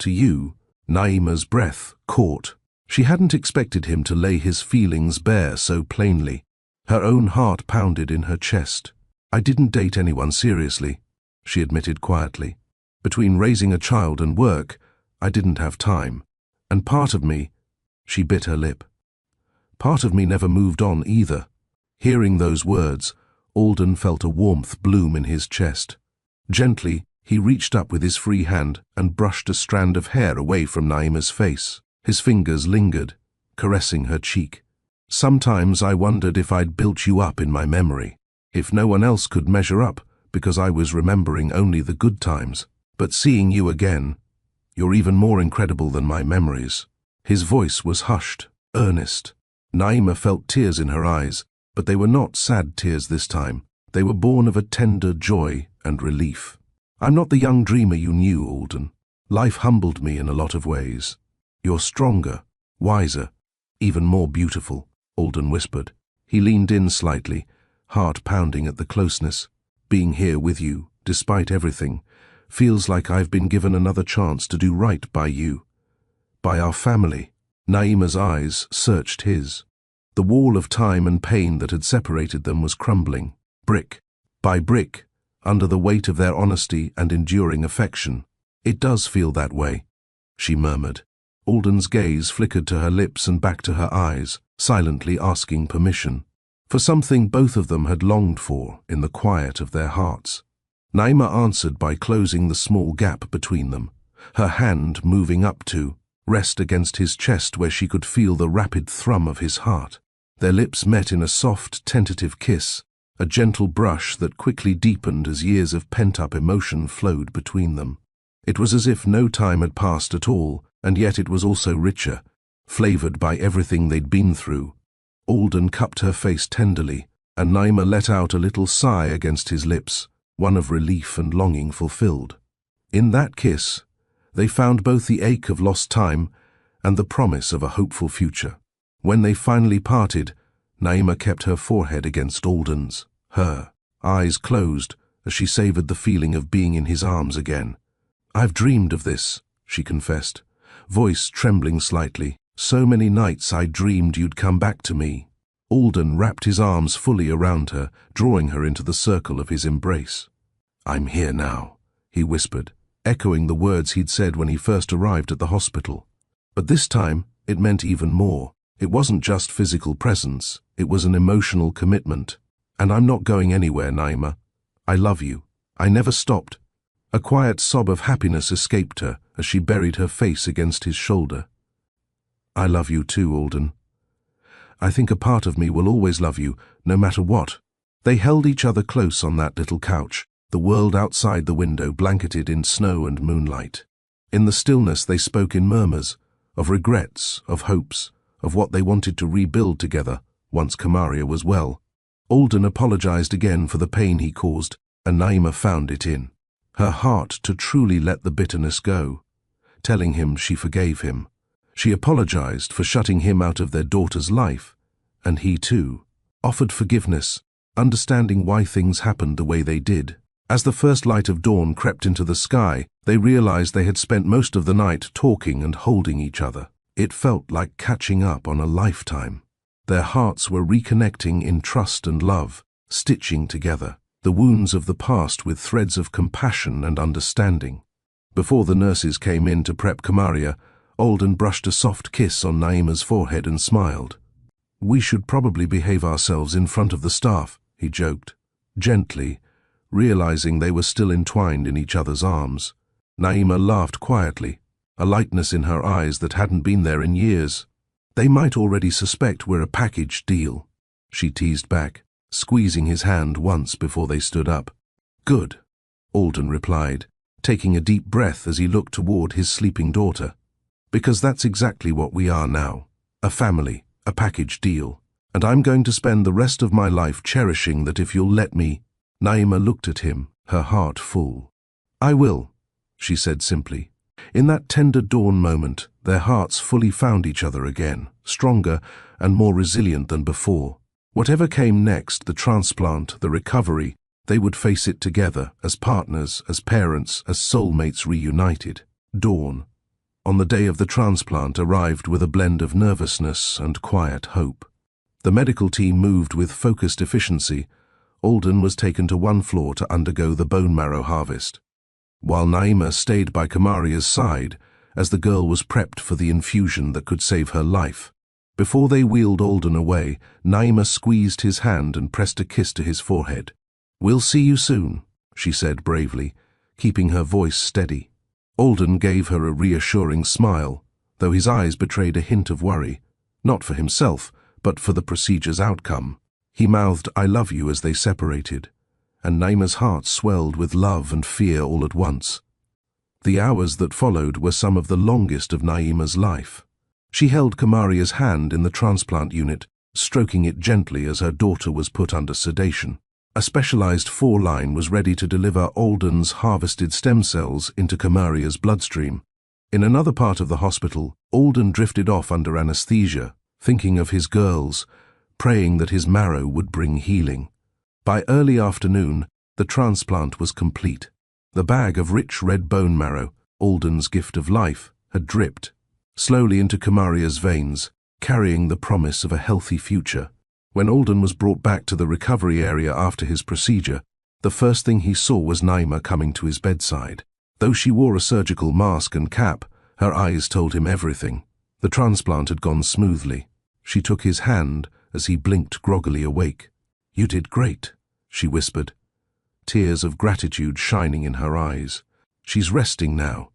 you." Naima's breath caught. She hadn't expected him to lay his feelings bare so plainly. Her own heart pounded in her chest. "I didn't date anyone seriously," she admitted quietly. "Between raising a child and work, I didn't have time. And part of me," she bit her lip, "part of me never moved on either." Hearing those words, Alden felt a warmth bloom in his chest. Gently, he reached up with his free hand and brushed a strand of hair away from Naima's face. His fingers lingered, caressing her cheek. "Sometimes I wondered if I'd built you up in my memory, if no one else could measure up because I was remembering only the good times. But seeing you again, you're even more incredible than my memories." His voice was hushed, earnest. Naima felt tears in her eyes, but they were not sad tears this time. They were born of a tender joy and relief. "I'm not the young dreamer you knew, Alden. Life humbled me in a lot of ways. You're stronger, wiser, even more beautiful," Alden whispered. He leaned in slightly, heart pounding at the closeness. "Being here with you, despite everything, feels like I've been given another chance to do right by you, by our family." Naima's eyes searched his. The wall of time and pain that had separated them was crumbling, brick by brick, under the weight of their honesty and enduring affection. "It does feel that way," she murmured. Alden's gaze flickered to her lips and back to her eyes, silently asking permission for something both of them had longed for in the quiet of their hearts. Naima answered by closing the small gap between them, her hand moving up to rest against his chest where she could feel the rapid thrum of his heart. Their lips met in a soft, tentative kiss, a gentle brush that quickly deepened as years of pent-up emotion flowed between them. It was as if no time had passed at all, and yet it was also richer, flavored by everything they'd been through. Alden cupped her face tenderly, and Naima let out a little sigh against his lips, one of relief and longing fulfilled. In that kiss, they found both the ache of lost time and the promise of a hopeful future. When they finally parted, Naima kept her forehead against Alden's, her eyes closed as she savored the feeling of being in his arms again. "I've dreamed of this," she confessed, voice trembling slightly. "So many nights I dreamed you'd come back to me." Alden wrapped his arms fully around her, drawing her into the circle of his embrace. "I'm here now," he whispered, echoing the words he'd said when he first arrived at the hospital. But this time, it meant even more. It wasn't just physical presence, it was an emotional commitment. "And I'm not going anywhere, Naima. I love you. I never stopped." A quiet sob of happiness escaped her as she buried her face against his shoulder. "I love you too, Alden. I think a part of me will always love you, no matter what." They held each other close on that little couch, the world outside the window blanketed in snow and moonlight. In the stillness they spoke in murmurs, of regrets, of hopes, of what they wanted to rebuild together once Kamaria was well. Alden apologized again for the pain he caused, and Naima found it in her heart to truly let the bitterness go, telling him she forgave him. She apologized for shutting him out of their daughter's life, and he too offered forgiveness, understanding why things happened the way they did. As the first light of dawn crept into the sky, they realized they had spent most of the night talking and holding each other. It felt like catching up on a lifetime. Their hearts were reconnecting in trust and love, stitching together the wounds of the past with threads of compassion and understanding. Before the nurses came in to prep Kamaria, Alden brushed a soft kiss on Naima's forehead and smiled. "We should probably behave ourselves in front of the staff," he joked, gently, realizing they were still entwined in each other's arms. Naima laughed quietly, a lightness in her eyes that hadn't been there in years. "They might already suspect we're a package deal," she teased back, squeezing his hand once before they stood up. "Good," Alden replied, taking a deep breath as he looked toward his sleeping daughter. "Because that's exactly what we are now. A family, a package deal. And I'm going to spend the rest of my life cherishing that if you'll let me." Naima looked at him, her heart full. "I will," she said simply. In that tender dawn moment, their hearts fully found each other again, stronger and more resilient than before. Whatever came next, the transplant, the recovery, they would face it together, as partners, as parents, as soulmates reunited. Dawn, on the day of the transplant, arrived with a blend of nervousness and quiet hope. The medical team moved with focused efficiency. Alden was taken to one floor to undergo the bone marrow harvest, while Naima stayed by Kamaria's side as the girl was prepped for the infusion that could save her life. Before they wheeled Alden away, Naima squeezed his hand and pressed a kiss to his forehead. "We'll see you soon," she said bravely, keeping her voice steady. Alden gave her a reassuring smile, though his eyes betrayed a hint of worry, not for himself, but for the procedure's outcome. He mouthed, "I love you," as they separated, and Naima's heart swelled with love and fear all at once. The hours that followed were some of the longest of Naima's life. She held Kamaria's hand in the transplant unit, stroking it gently as her daughter was put under sedation. A specialized 4-line was ready to deliver Alden's harvested stem cells into Kamaria's bloodstream. In another part of the hospital, Alden drifted off under anesthesia, thinking of his girls, praying that his marrow would bring healing. By early afternoon, the transplant was complete. The bag of rich red bone marrow, Alden's gift of life, had dripped, slowly into Kamaria's veins, carrying the promise of a healthy future. When Alden was brought back to the recovery area after his procedure, the first thing he saw was Naima coming to his bedside. Though she wore a surgical mask and cap, her eyes told him everything. The transplant had gone smoothly. She took his hand as he blinked groggily awake. "You did great," she whispered, tears of gratitude shining in her eyes. "She's resting now.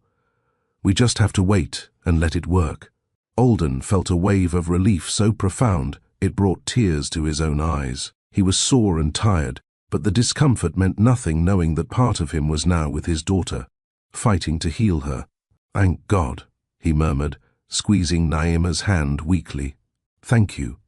We just have to wait and let it work." Alden felt a wave of relief so profound it brought tears to his own eyes. He was sore and tired, but the discomfort meant nothing knowing that part of him was now with his daughter, fighting to heal her. "Thank God," he murmured, squeezing Naima's hand weakly. "Thank you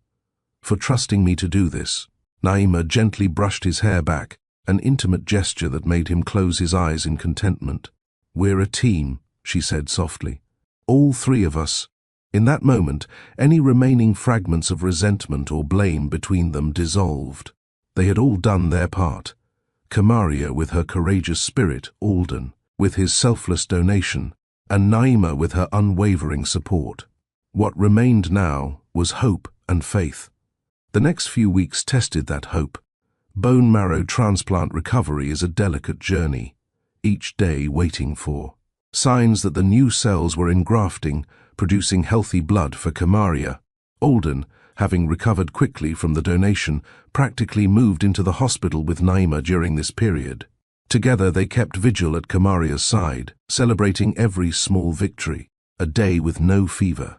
for trusting me to do this." Naima gently brushed his hair back, an intimate gesture that made him close his eyes in contentment. "We're a team," she said softly. "All three of us." In that moment, any remaining fragments of resentment or blame between them dissolved. They had all done their part. Kamaria with her courageous spirit, Alden with his selfless donation, and Naima with her unwavering support. What remained now was hope and faith. The next few weeks tested that hope. Bone marrow transplant recovery is a delicate journey, each day waiting for signs that the new cells were engrafting, producing healthy blood for Kamaria. Alden, having recovered quickly from the donation, practically moved into the hospital with Naima during this period. Together they kept vigil at Kamaria's side, celebrating every small victory, a day with no fever.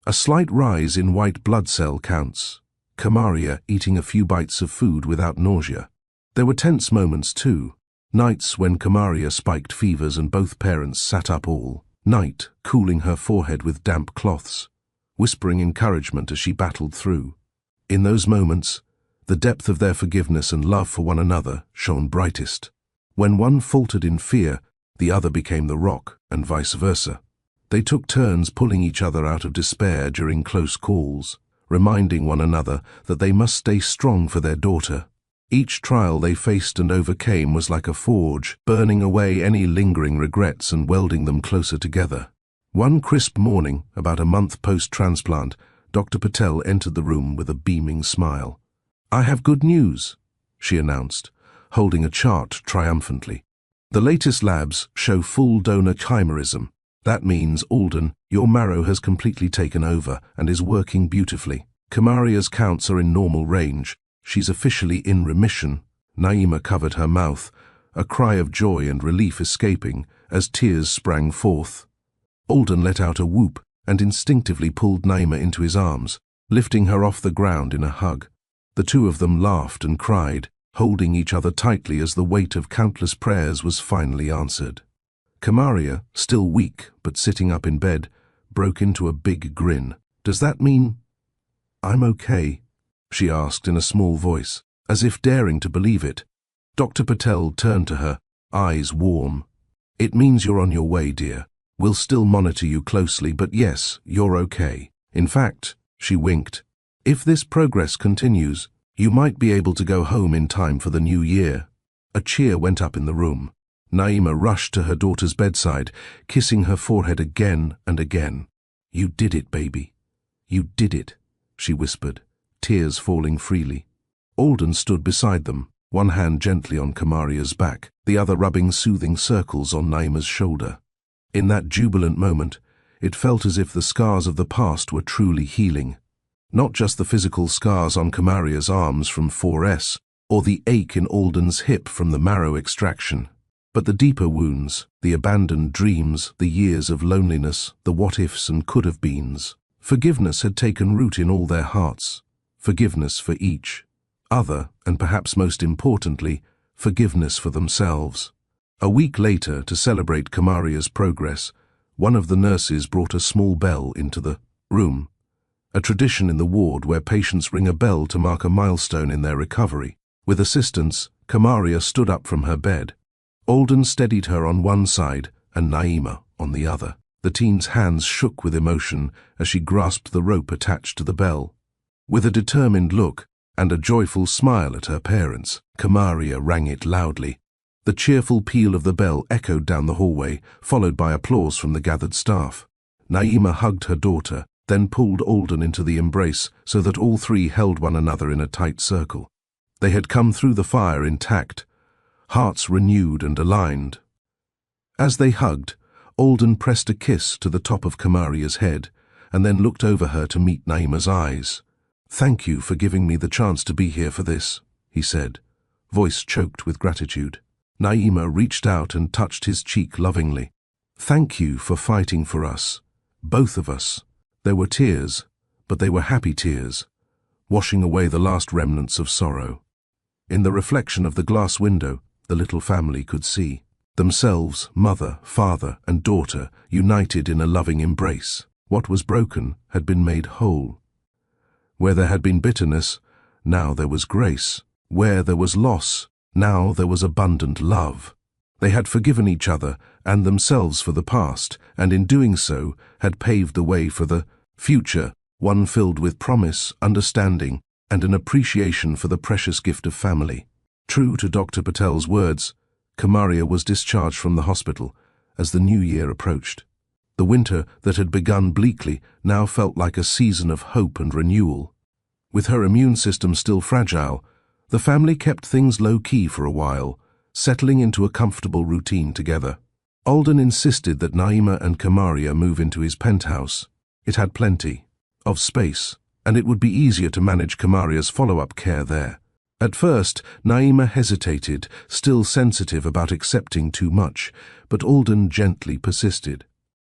A slight rise in white blood cell counts. Kamaria eating a few bites of food without nausea. There were tense moments too. Nights when Kamaria spiked fevers and both parents sat up all night, cooling her forehead with damp cloths, whispering encouragement as she battled through. In those moments, the depth of their forgiveness and love for one another shone brightest. When one faltered in fear, the other became the rock, and vice versa. They took turns pulling each other out of despair during close calls, reminding one another that they must stay strong for their daughter. Each trial they faced and overcame was like a forge, burning away any lingering regrets and welding them closer together. One crisp morning, about a month post-transplant, Dr. Patel entered the room with a beaming smile. "I have good news," she announced, holding a chart triumphantly. "The latest labs show full donor chimerism. That means, Alden, your marrow has completely taken over and is working beautifully. Kamaria's counts are in normal range. She's officially in remission." Naima covered her mouth, a cry of joy and relief escaping as tears sprang forth. Alden let out a whoop and instinctively pulled Naima into his arms, lifting her off the ground in a hug. The two of them laughed and cried, holding each other tightly as the weight of countless prayers was finally answered. Kamaria, still weak but sitting up in bed, broke into a big grin. "Does that mean I'm okay?" she asked in a small voice, as if daring to believe it. Dr. Patel turned to her, eyes warm. "It means you're on your way, dear. We'll still monitor you closely, but yes, you're okay. In fact," she winked, "if this progress continues, you might be able to go home in time for the new year." A cheer went up in the room. Naima rushed to her daughter's bedside, kissing her forehead again and again. "You did it, baby. You did it," she whispered, tears falling freely. Alden stood beside them, one hand gently on Kamaria's back, the other rubbing soothing circles on Naima's shoulder. In that jubilant moment, it felt as if the scars of the past were truly healing. Not just the physical scars on Kamaria's arms from 4S, or the ache in Alden's hip from the marrow extraction, but the deeper wounds, the abandoned dreams, the years of loneliness, the what-ifs and could-have-beens. Forgiveness had taken root in all their hearts. Forgiveness for each other, and perhaps most importantly, forgiveness for themselves. A week later, to celebrate Kamaria's progress, one of the nurses brought a small bell into the room, a tradition in the ward where patients ring a bell to mark a milestone in their recovery. With assistance, Kamaria stood up from her bed. Alden steadied her on one side and Naima on the other. The teen's hands shook with emotion as she grasped the rope attached to the bell. With a determined look and a joyful smile at her parents, Kamaria rang it loudly. The cheerful peal of the bell echoed down the hallway, followed by applause from the gathered staff. Naima hugged her daughter, then pulled Alden into the embrace so that all three held one another in a tight circle. They had come through the fire intact, hearts renewed and aligned. As they hugged, Alden pressed a kiss to the top of Kamaria's head and then looked over her to meet Naima's eyes. "Thank you for giving me the chance to be here for this," he said, voice choked with gratitude. Naima reached out and touched his cheek lovingly. "Thank you for fighting for us, both of us." There were tears, but they were happy tears, washing away the last remnants of sorrow. In the reflection of the glass window, the little family could see themselves, mother, father, and daughter, united in a loving embrace. What was broken had been made whole. Where there had been bitterness, now there was grace. Where there was loss, now there was abundant love. They had forgiven each other and themselves for the past, and in doing so had paved the way for the future, one filled with promise, understanding, and an appreciation for the precious gift of family. True to Dr. Patel's words, Kamaria was discharged from the hospital as the new year approached. The winter that had begun bleakly now felt like a season of hope and renewal. With her immune system still fragile, the family kept things low-key for a while, settling into a comfortable routine together. Alden insisted that Naima and Kamaria move into his penthouse. It had plenty of space, and it would be easier to manage Kamaria's follow-up care there. At first, Naima hesitated, still sensitive about accepting too much, but Alden gently persisted.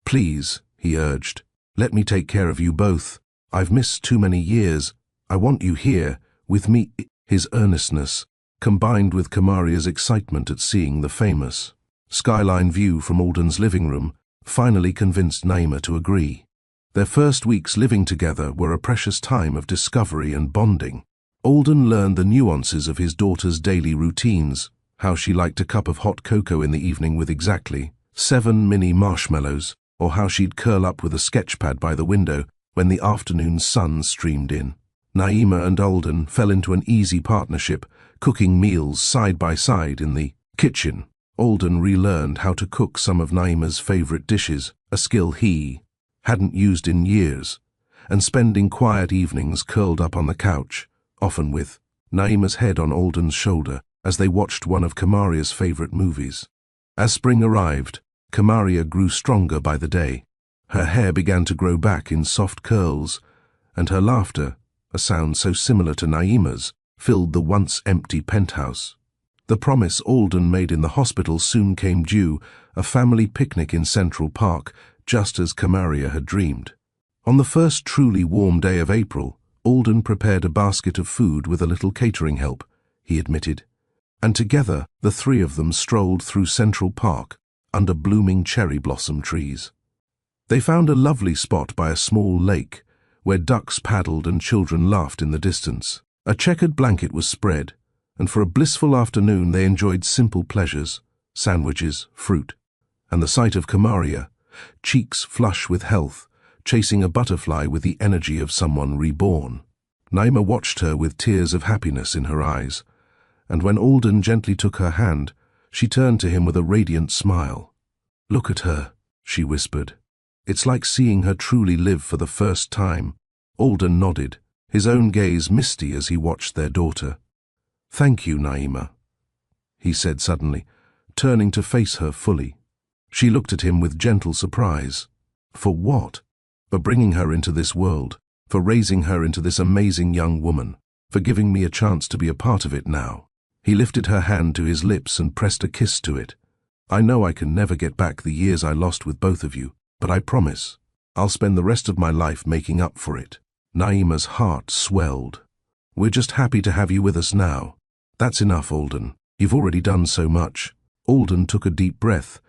"Please," he urged, "let me take care of you both. I've missed too many years. I want you here, with me." His earnestness, combined with Kamaria's excitement at seeing the famous skyline view from Alden's living room, finally convinced Naima to agree. Their first weeks living together were a precious time of discovery and bonding. Alden learned the nuances of his daughter's daily routines, how she liked a cup of hot cocoa in the evening with exactly 7 mini marshmallows, or how she'd curl up with a sketchpad by the window when the afternoon sun streamed in. Naima and Alden fell into an easy partnership, cooking meals side by side in the kitchen. Alden relearned how to cook some of Naima's favorite dishes, a skill he hadn't used in years, and spending quiet evenings curled up on the couch, often with Naima's head on Alden's shoulder as they watched one of Kamaria's favorite movies. As spring arrived, Kamaria grew stronger by the day. Her hair began to grow back in soft curls, and her laughter, a sound so similar to Naima's, filled the once-empty penthouse. The promise Alden made in the hospital soon came due, a family picnic in Central Park, just as Kamaria had dreamed. On the first truly warm day of April, Alden prepared a basket of food with a little catering help, he admitted, and together the three of them strolled through Central Park under blooming cherry blossom trees. They found a lovely spot by a small lake, where ducks paddled and children laughed in the distance. A checkered blanket was spread, and for a blissful afternoon they enjoyed simple pleasures, sandwiches, fruit, and the sight of Kamaria, cheeks flush with health, chasing a butterfly with the energy of someone reborn. Naima watched her with tears of happiness in her eyes, and when Alden gently took her hand, she turned to him with a radiant smile. "Look at her," she whispered. "It's like seeing her truly live for the first time." Alden nodded, his own gaze misty as he watched their daughter. "Thank you, Naima," he said suddenly, turning to face her fully. She looked at him with gentle surprise. "For what?" "For bringing her into this world, for raising her into this amazing young woman, for giving me a chance to be a part of it now." He lifted her hand to his lips and pressed a kiss to it. "I know I can never get back the years I lost with both of you, but I promise, I'll spend the rest of my life making up for it." Naima's heart swelled. "We're just happy to have you with us now. That's enough, Alden. You've already done so much." Alden took a deep breath,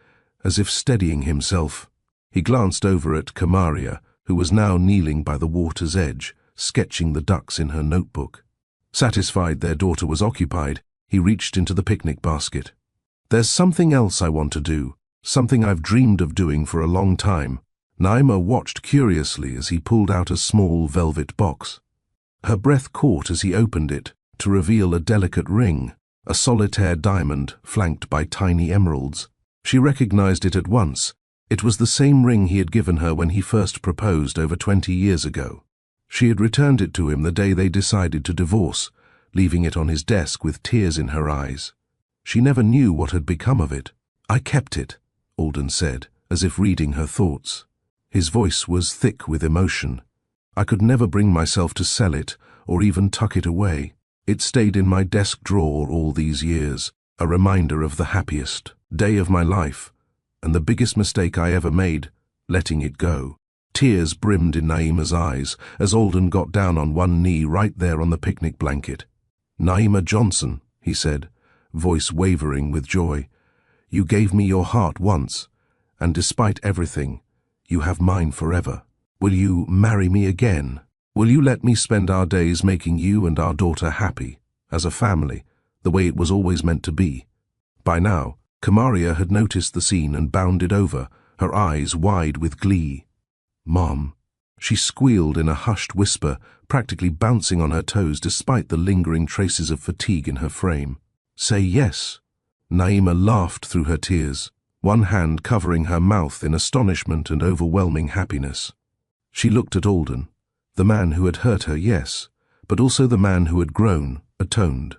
as if steadying himself. He glanced over at Kamaria, who was now kneeling by the water's edge, sketching the ducks in her notebook. Satisfied their daughter was occupied, he reached into the picnic basket. "There's something else I want to do, something I've dreamed of doing for a long time." Naima watched curiously as he pulled out a small velvet box. Her breath caught as he opened it to reveal a delicate ring, a solitaire diamond flanked by tiny emeralds. She recognized it at once, It was the same ring he had given her when he first proposed over 20 years ago. She had returned it to him the day they decided to divorce, leaving it on his desk with tears in her eyes. She never knew what had become of it. "I kept it," Alden said, as if reading her thoughts. His voice was thick with emotion. "I could never bring myself to sell it or even tuck it away. It stayed in my desk drawer all these years, a reminder of the happiest day of my life, and the biggest mistake I ever made, letting it go." Tears brimmed in Naima's eyes as Alden got down on one knee right there on the picnic blanket. "Naima Johnson," he said, voice wavering with joy, "you gave me your heart once, and despite everything, you have mine forever. Will you marry me again? Will you let me spend our days making you and our daughter happy, as a family, the way it was always meant to be?" By now, Kamaria had noticed the scene and bounded over, her eyes wide with glee. "Mom," she squealed in a hushed whisper, practically bouncing on her toes despite the lingering traces of fatigue in her frame. "Say yes." Naima laughed through her tears, one hand covering her mouth in astonishment and overwhelming happiness. She looked at Alden, the man who had hurt her, yes, but also the man who had grown, atoned,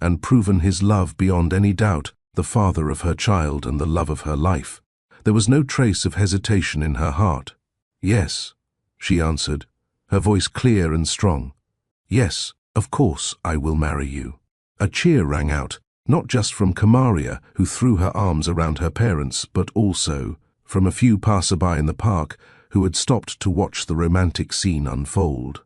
and proven his love beyond any doubt, the father of her child and the love of her life. There was no trace of hesitation in her heart. "Yes," she answered, her voice clear and strong. "Yes, of course I will marry you." A cheer rang out, not just from Kamaria, who threw her arms around her parents, but also from a few passerby in the park who had stopped to watch the romantic scene unfold.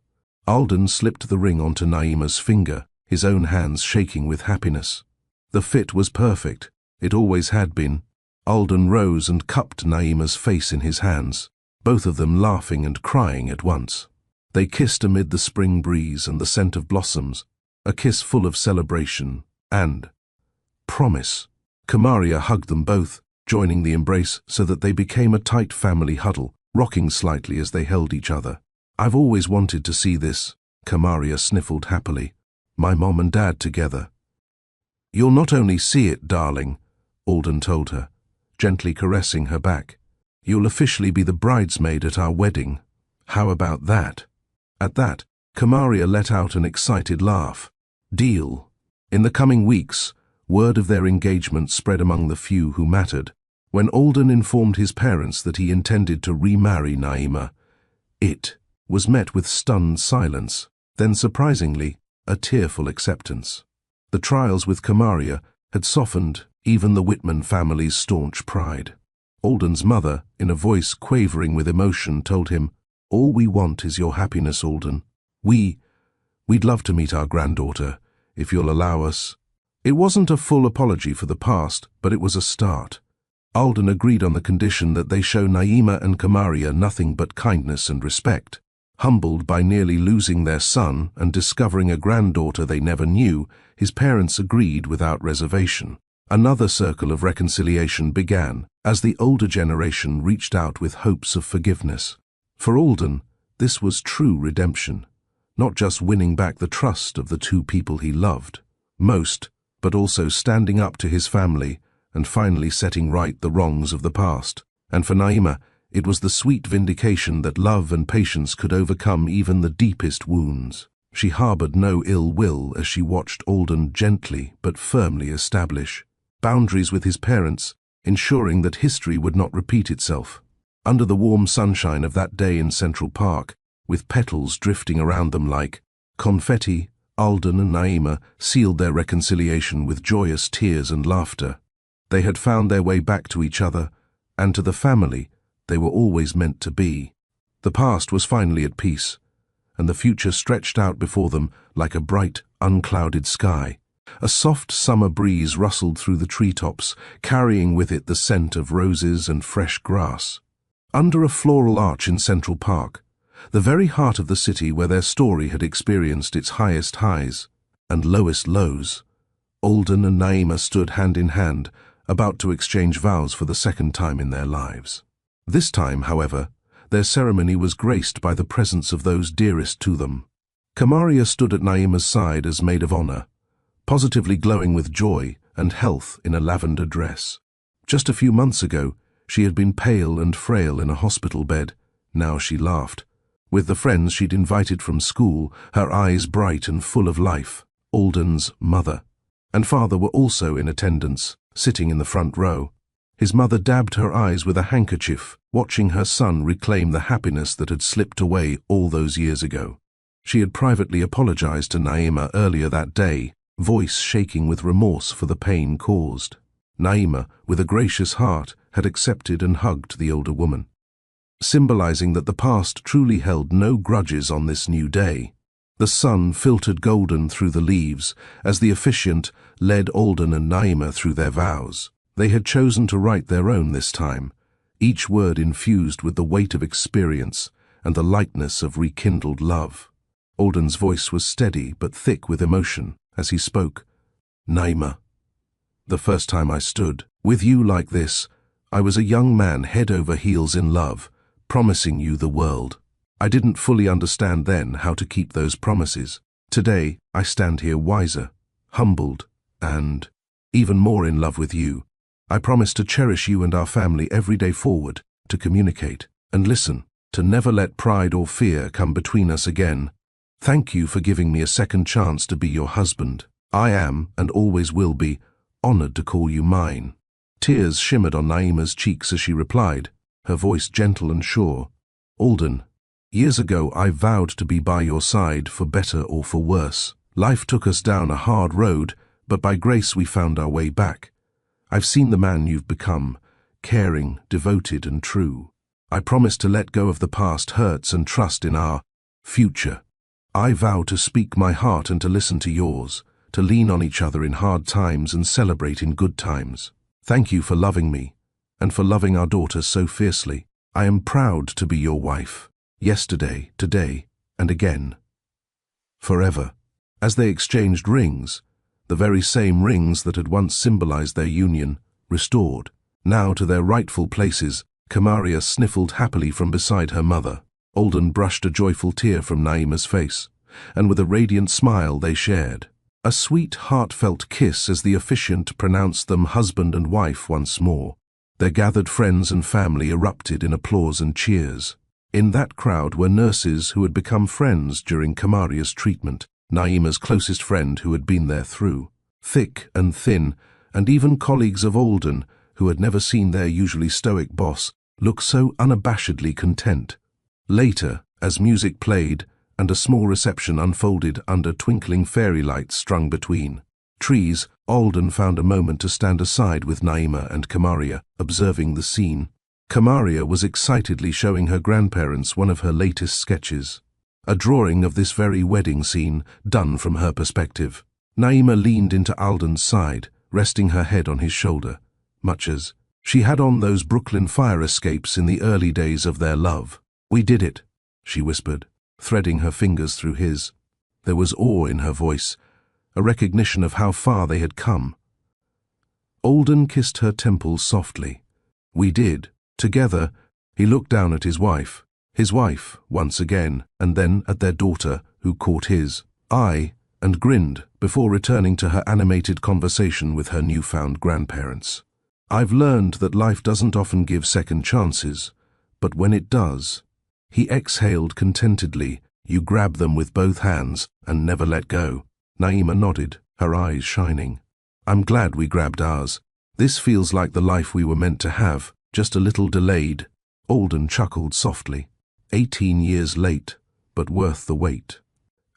Alden slipped the ring onto Naima's finger, his own hands shaking with happiness. The fit was perfect. It always had been. Alden rose and cupped Naima's face in his hands, both of them laughing and crying at once. They kissed amid the spring breeze and the scent of blossoms, a kiss full of celebration and promise. Kamaria hugged them both, joining the embrace so that they became a tight family huddle, rocking slightly as they held each other. "I've always wanted to see this," Kamaria sniffled happily. "My mom and dad together." "You'll not only see it, darling," Alden told her, gently caressing her back. "You'll officially be the bridesmaid at our wedding. How about that?" At that, Kamaria let out an excited laugh. "Deal." In the coming weeks, word of their engagement spread among the few who mattered. When Alden informed his parents that he intended to remarry Naima, it was met with stunned silence, then surprisingly, a tearful acceptance. The trials with Kamaria had softened even the Whitman family's staunch pride. Alden's mother, in a voice quavering with emotion, told him, "All we want is your happiness, Alden. We'd love to meet our granddaughter, if you'll allow us." It wasn't a full apology for the past, but it was a start. Alden agreed on the condition that they show Naima and Kamaria nothing but kindness and respect. Humbled by nearly losing their son and discovering a granddaughter they never knew, his parents agreed without reservation. Another circle of reconciliation began as the older generation reached out with hopes of forgiveness. For Alden, this was true redemption, not just winning back the trust of the two people he loved most, but also standing up to his family and finally setting right the wrongs of the past. And for Naima, it was the sweet vindication that love and patience could overcome even the deepest wounds. She harbored no ill will as she watched Alden gently but firmly establish boundaries with his parents, ensuring that history would not repeat itself. Under the warm sunshine of that day in Central Park, with petals drifting around them like confetti, Alden and Naima sealed their reconciliation with joyous tears and laughter. They had found their way back to each other and to the family they were always meant to be. The past was finally at peace, and the future stretched out before them like a bright, unclouded sky. A soft summer breeze rustled through the treetops, carrying with it the scent of roses and fresh grass. Under a floral arch in Central Park, the very heart of the city where their story had experienced its highest highs and lowest lows, Alden and Naima stood hand in hand, about to exchange vows for the second time in their lives. This time, however, their ceremony was graced by the presence of those dearest to them. Kamaria stood at Naima's side as maid of honor, positively glowing with joy and health in a lavender dress. Just a few months ago, She had been pale and frail in a hospital bed. Now she laughed. With the friends she'd invited from school, her eyes bright and full of life. Alden's mother and father were also in attendance, sitting in the front row. His mother dabbed her eyes with a handkerchief, watching her son reclaim the happiness that had slipped away all those years ago. She had privately apologized to Naima earlier that day, voice shaking with remorse for the pain caused. Naima, with a gracious heart, had accepted and hugged the older woman, symbolizing that the past truly held no grudges on this new day. The sun filtered golden through the leaves as the officiant led Alden and Naima through their vows. They had chosen to write their own this time, each word infused with the weight of experience and the lightness of rekindled love. Alden's voice was steady but thick with emotion as he spoke. Naima, the first time I stood with you like this, I was a young man head over heels in love, promising you the world. I didn't fully understand then how to keep those promises. Today, I stand here wiser, humbled, and even more in love with you. I promise to cherish you and our family every day forward, to communicate and listen, to never let pride or fear come between us again. Thank you for giving me a second chance to be your husband. I am, and always will be, honored to call you mine. Tears shimmered on Naima's cheeks as she replied, her voice gentle and sure. Alden, years ago I vowed to be by your side for better or for worse. Life took us down a hard road, but by grace we found our way back. I've seen the man you've become, caring, devoted and true. I promise to let go of the past hurts and trust in our future. I vow to speak my heart and to listen to yours, to lean on each other in hard times and celebrate in good times. Thank you for loving me, and for loving our daughter so fiercely. I am proud to be your wife, yesterday, today, and again. Forever. As they exchanged rings, the very same rings that had once symbolized their union, restored, now to their rightful places, Kamaria sniffled happily from beside her mother. Alden brushed a joyful tear from Naima's face, and with a radiant smile they shared. A sweet, heartfelt kiss as the officiant pronounced them husband and wife once more. Their gathered friends and family erupted in applause and cheers. In that crowd were nurses who had become friends during Kamaria's treatment, Naima's closest friend who had been there through, thick and thin, and even colleagues of Alden, who had never seen their usually stoic boss look so unabashedly content. Later, as music played and a small reception unfolded under twinkling fairy lights strung between trees, Alden found a moment to stand aside with Naima and Kamaria, observing the scene. Kamaria was excitedly showing her grandparents one of her latest sketches, a drawing of this very wedding scene, done from her perspective. Naima leaned into Alden's side, resting her head on his shoulder, much as she had on those Brooklyn fire escapes in the early days of their love. We did it, she whispered, threading her fingers through his. There was awe in her voice, a recognition of how far they had come. Alden kissed her temples softly. We did. Together, he looked down at his wife once again, and then at their daughter, who caught his eye and grinned before returning to her animated conversation with her newfound grandparents. I've learned that life doesn't often give second chances, but when it does, he exhaled contentedly, you grab them with both hands and never let go. Naima nodded, her eyes shining. I'm glad we grabbed ours. This feels like the life we were meant to have, just a little delayed. Alden chuckled softly. 18 years late, but worth the wait.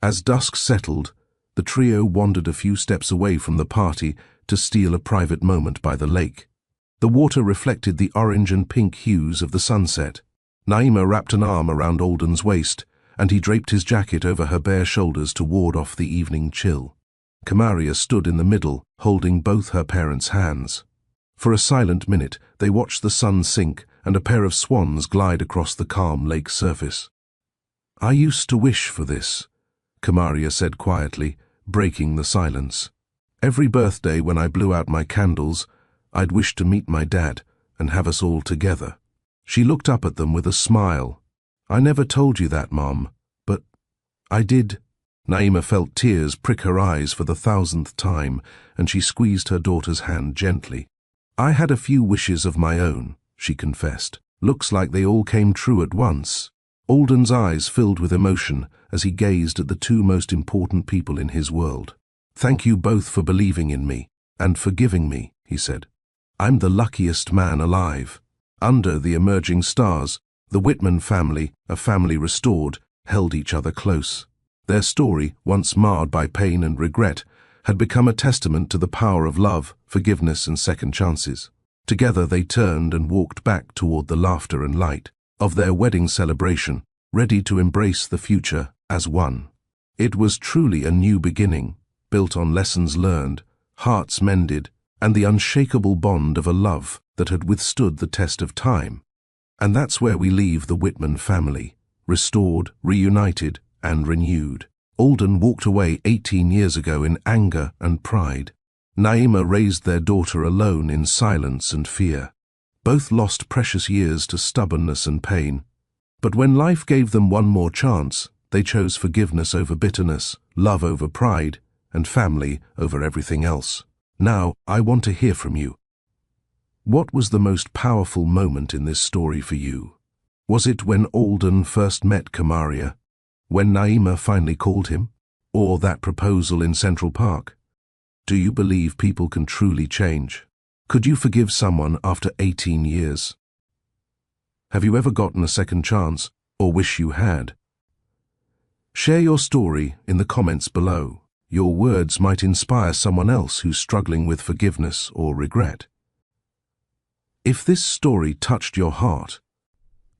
As dusk settled, the trio wandered a few steps away from the party to steal a private moment by the lake. The water reflected the orange and pink hues of the sunset. Naima wrapped an arm around Alden's waist, and he draped his jacket over her bare shoulders to ward off the evening chill. Kamaria stood in the middle, holding both her parents' hands. For a silent minute, they watched the sun sink and a pair of swans glide across the calm lake surface. I used to wish for this, Kamaria said quietly, breaking the silence. Every birthday when I blew out my candles, I'd wish to meet my dad and have us all together. She looked up at them with a smile. I never told you that, Mom, but I did. Naima felt tears prick her eyes for the 1000th time, and she squeezed her daughter's hand gently. I had a few wishes of my own, she confessed. Looks like they all came true at once. Alden's eyes filled with emotion as he gazed at the two most important people in his world. Thank you both for believing in me and forgiving me, he said. I'm the luckiest man alive. Under the emerging stars, the Whitman family, a family restored, held each other close. Their story, once marred by pain and regret, had become a testament to the power of love, forgiveness, and second chances. Together they turned and walked back toward the laughter and light of their wedding celebration, ready to embrace the future as one. It was truly a new beginning, built on lessons learned, hearts mended, and the unshakable bond of a love that had withstood the test of time. And that's where we leave the Whitman family, restored, reunited, and renewed. Alden walked away 18 years ago in anger and pride. Naima raised their daughter alone in silence and fear. Both lost precious years to stubbornness and pain. But when life gave them one more chance, they chose forgiveness over bitterness, love over pride, and family over everything else. Now, I want to hear from you. What was the most powerful moment in this story for you? Was it when Alden first met Kamaria? When Naima finally called him? Or that proposal in Central Park? Do you believe people can truly change? Could you forgive someone after 18 years? Have you ever gotten a second chance, or wish you had? Share your story in the comments below. Your words might inspire someone else who's struggling with forgiveness or regret. If this story touched your heart,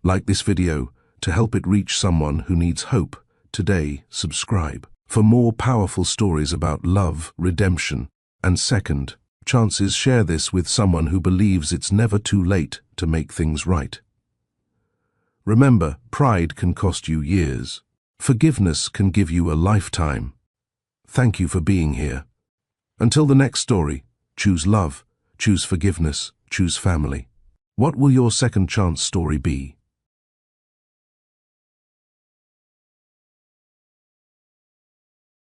like this video to help it reach someone who needs hope. Today, subscribe for more powerful stories about love, redemption, and second chances. Share this with someone who believes it's never too late to make things right. Remember, pride can cost you years. Forgiveness can give you a lifetime. Thank you for being here. Until the next story, choose love, choose forgiveness, choose family. What will your second chance story be?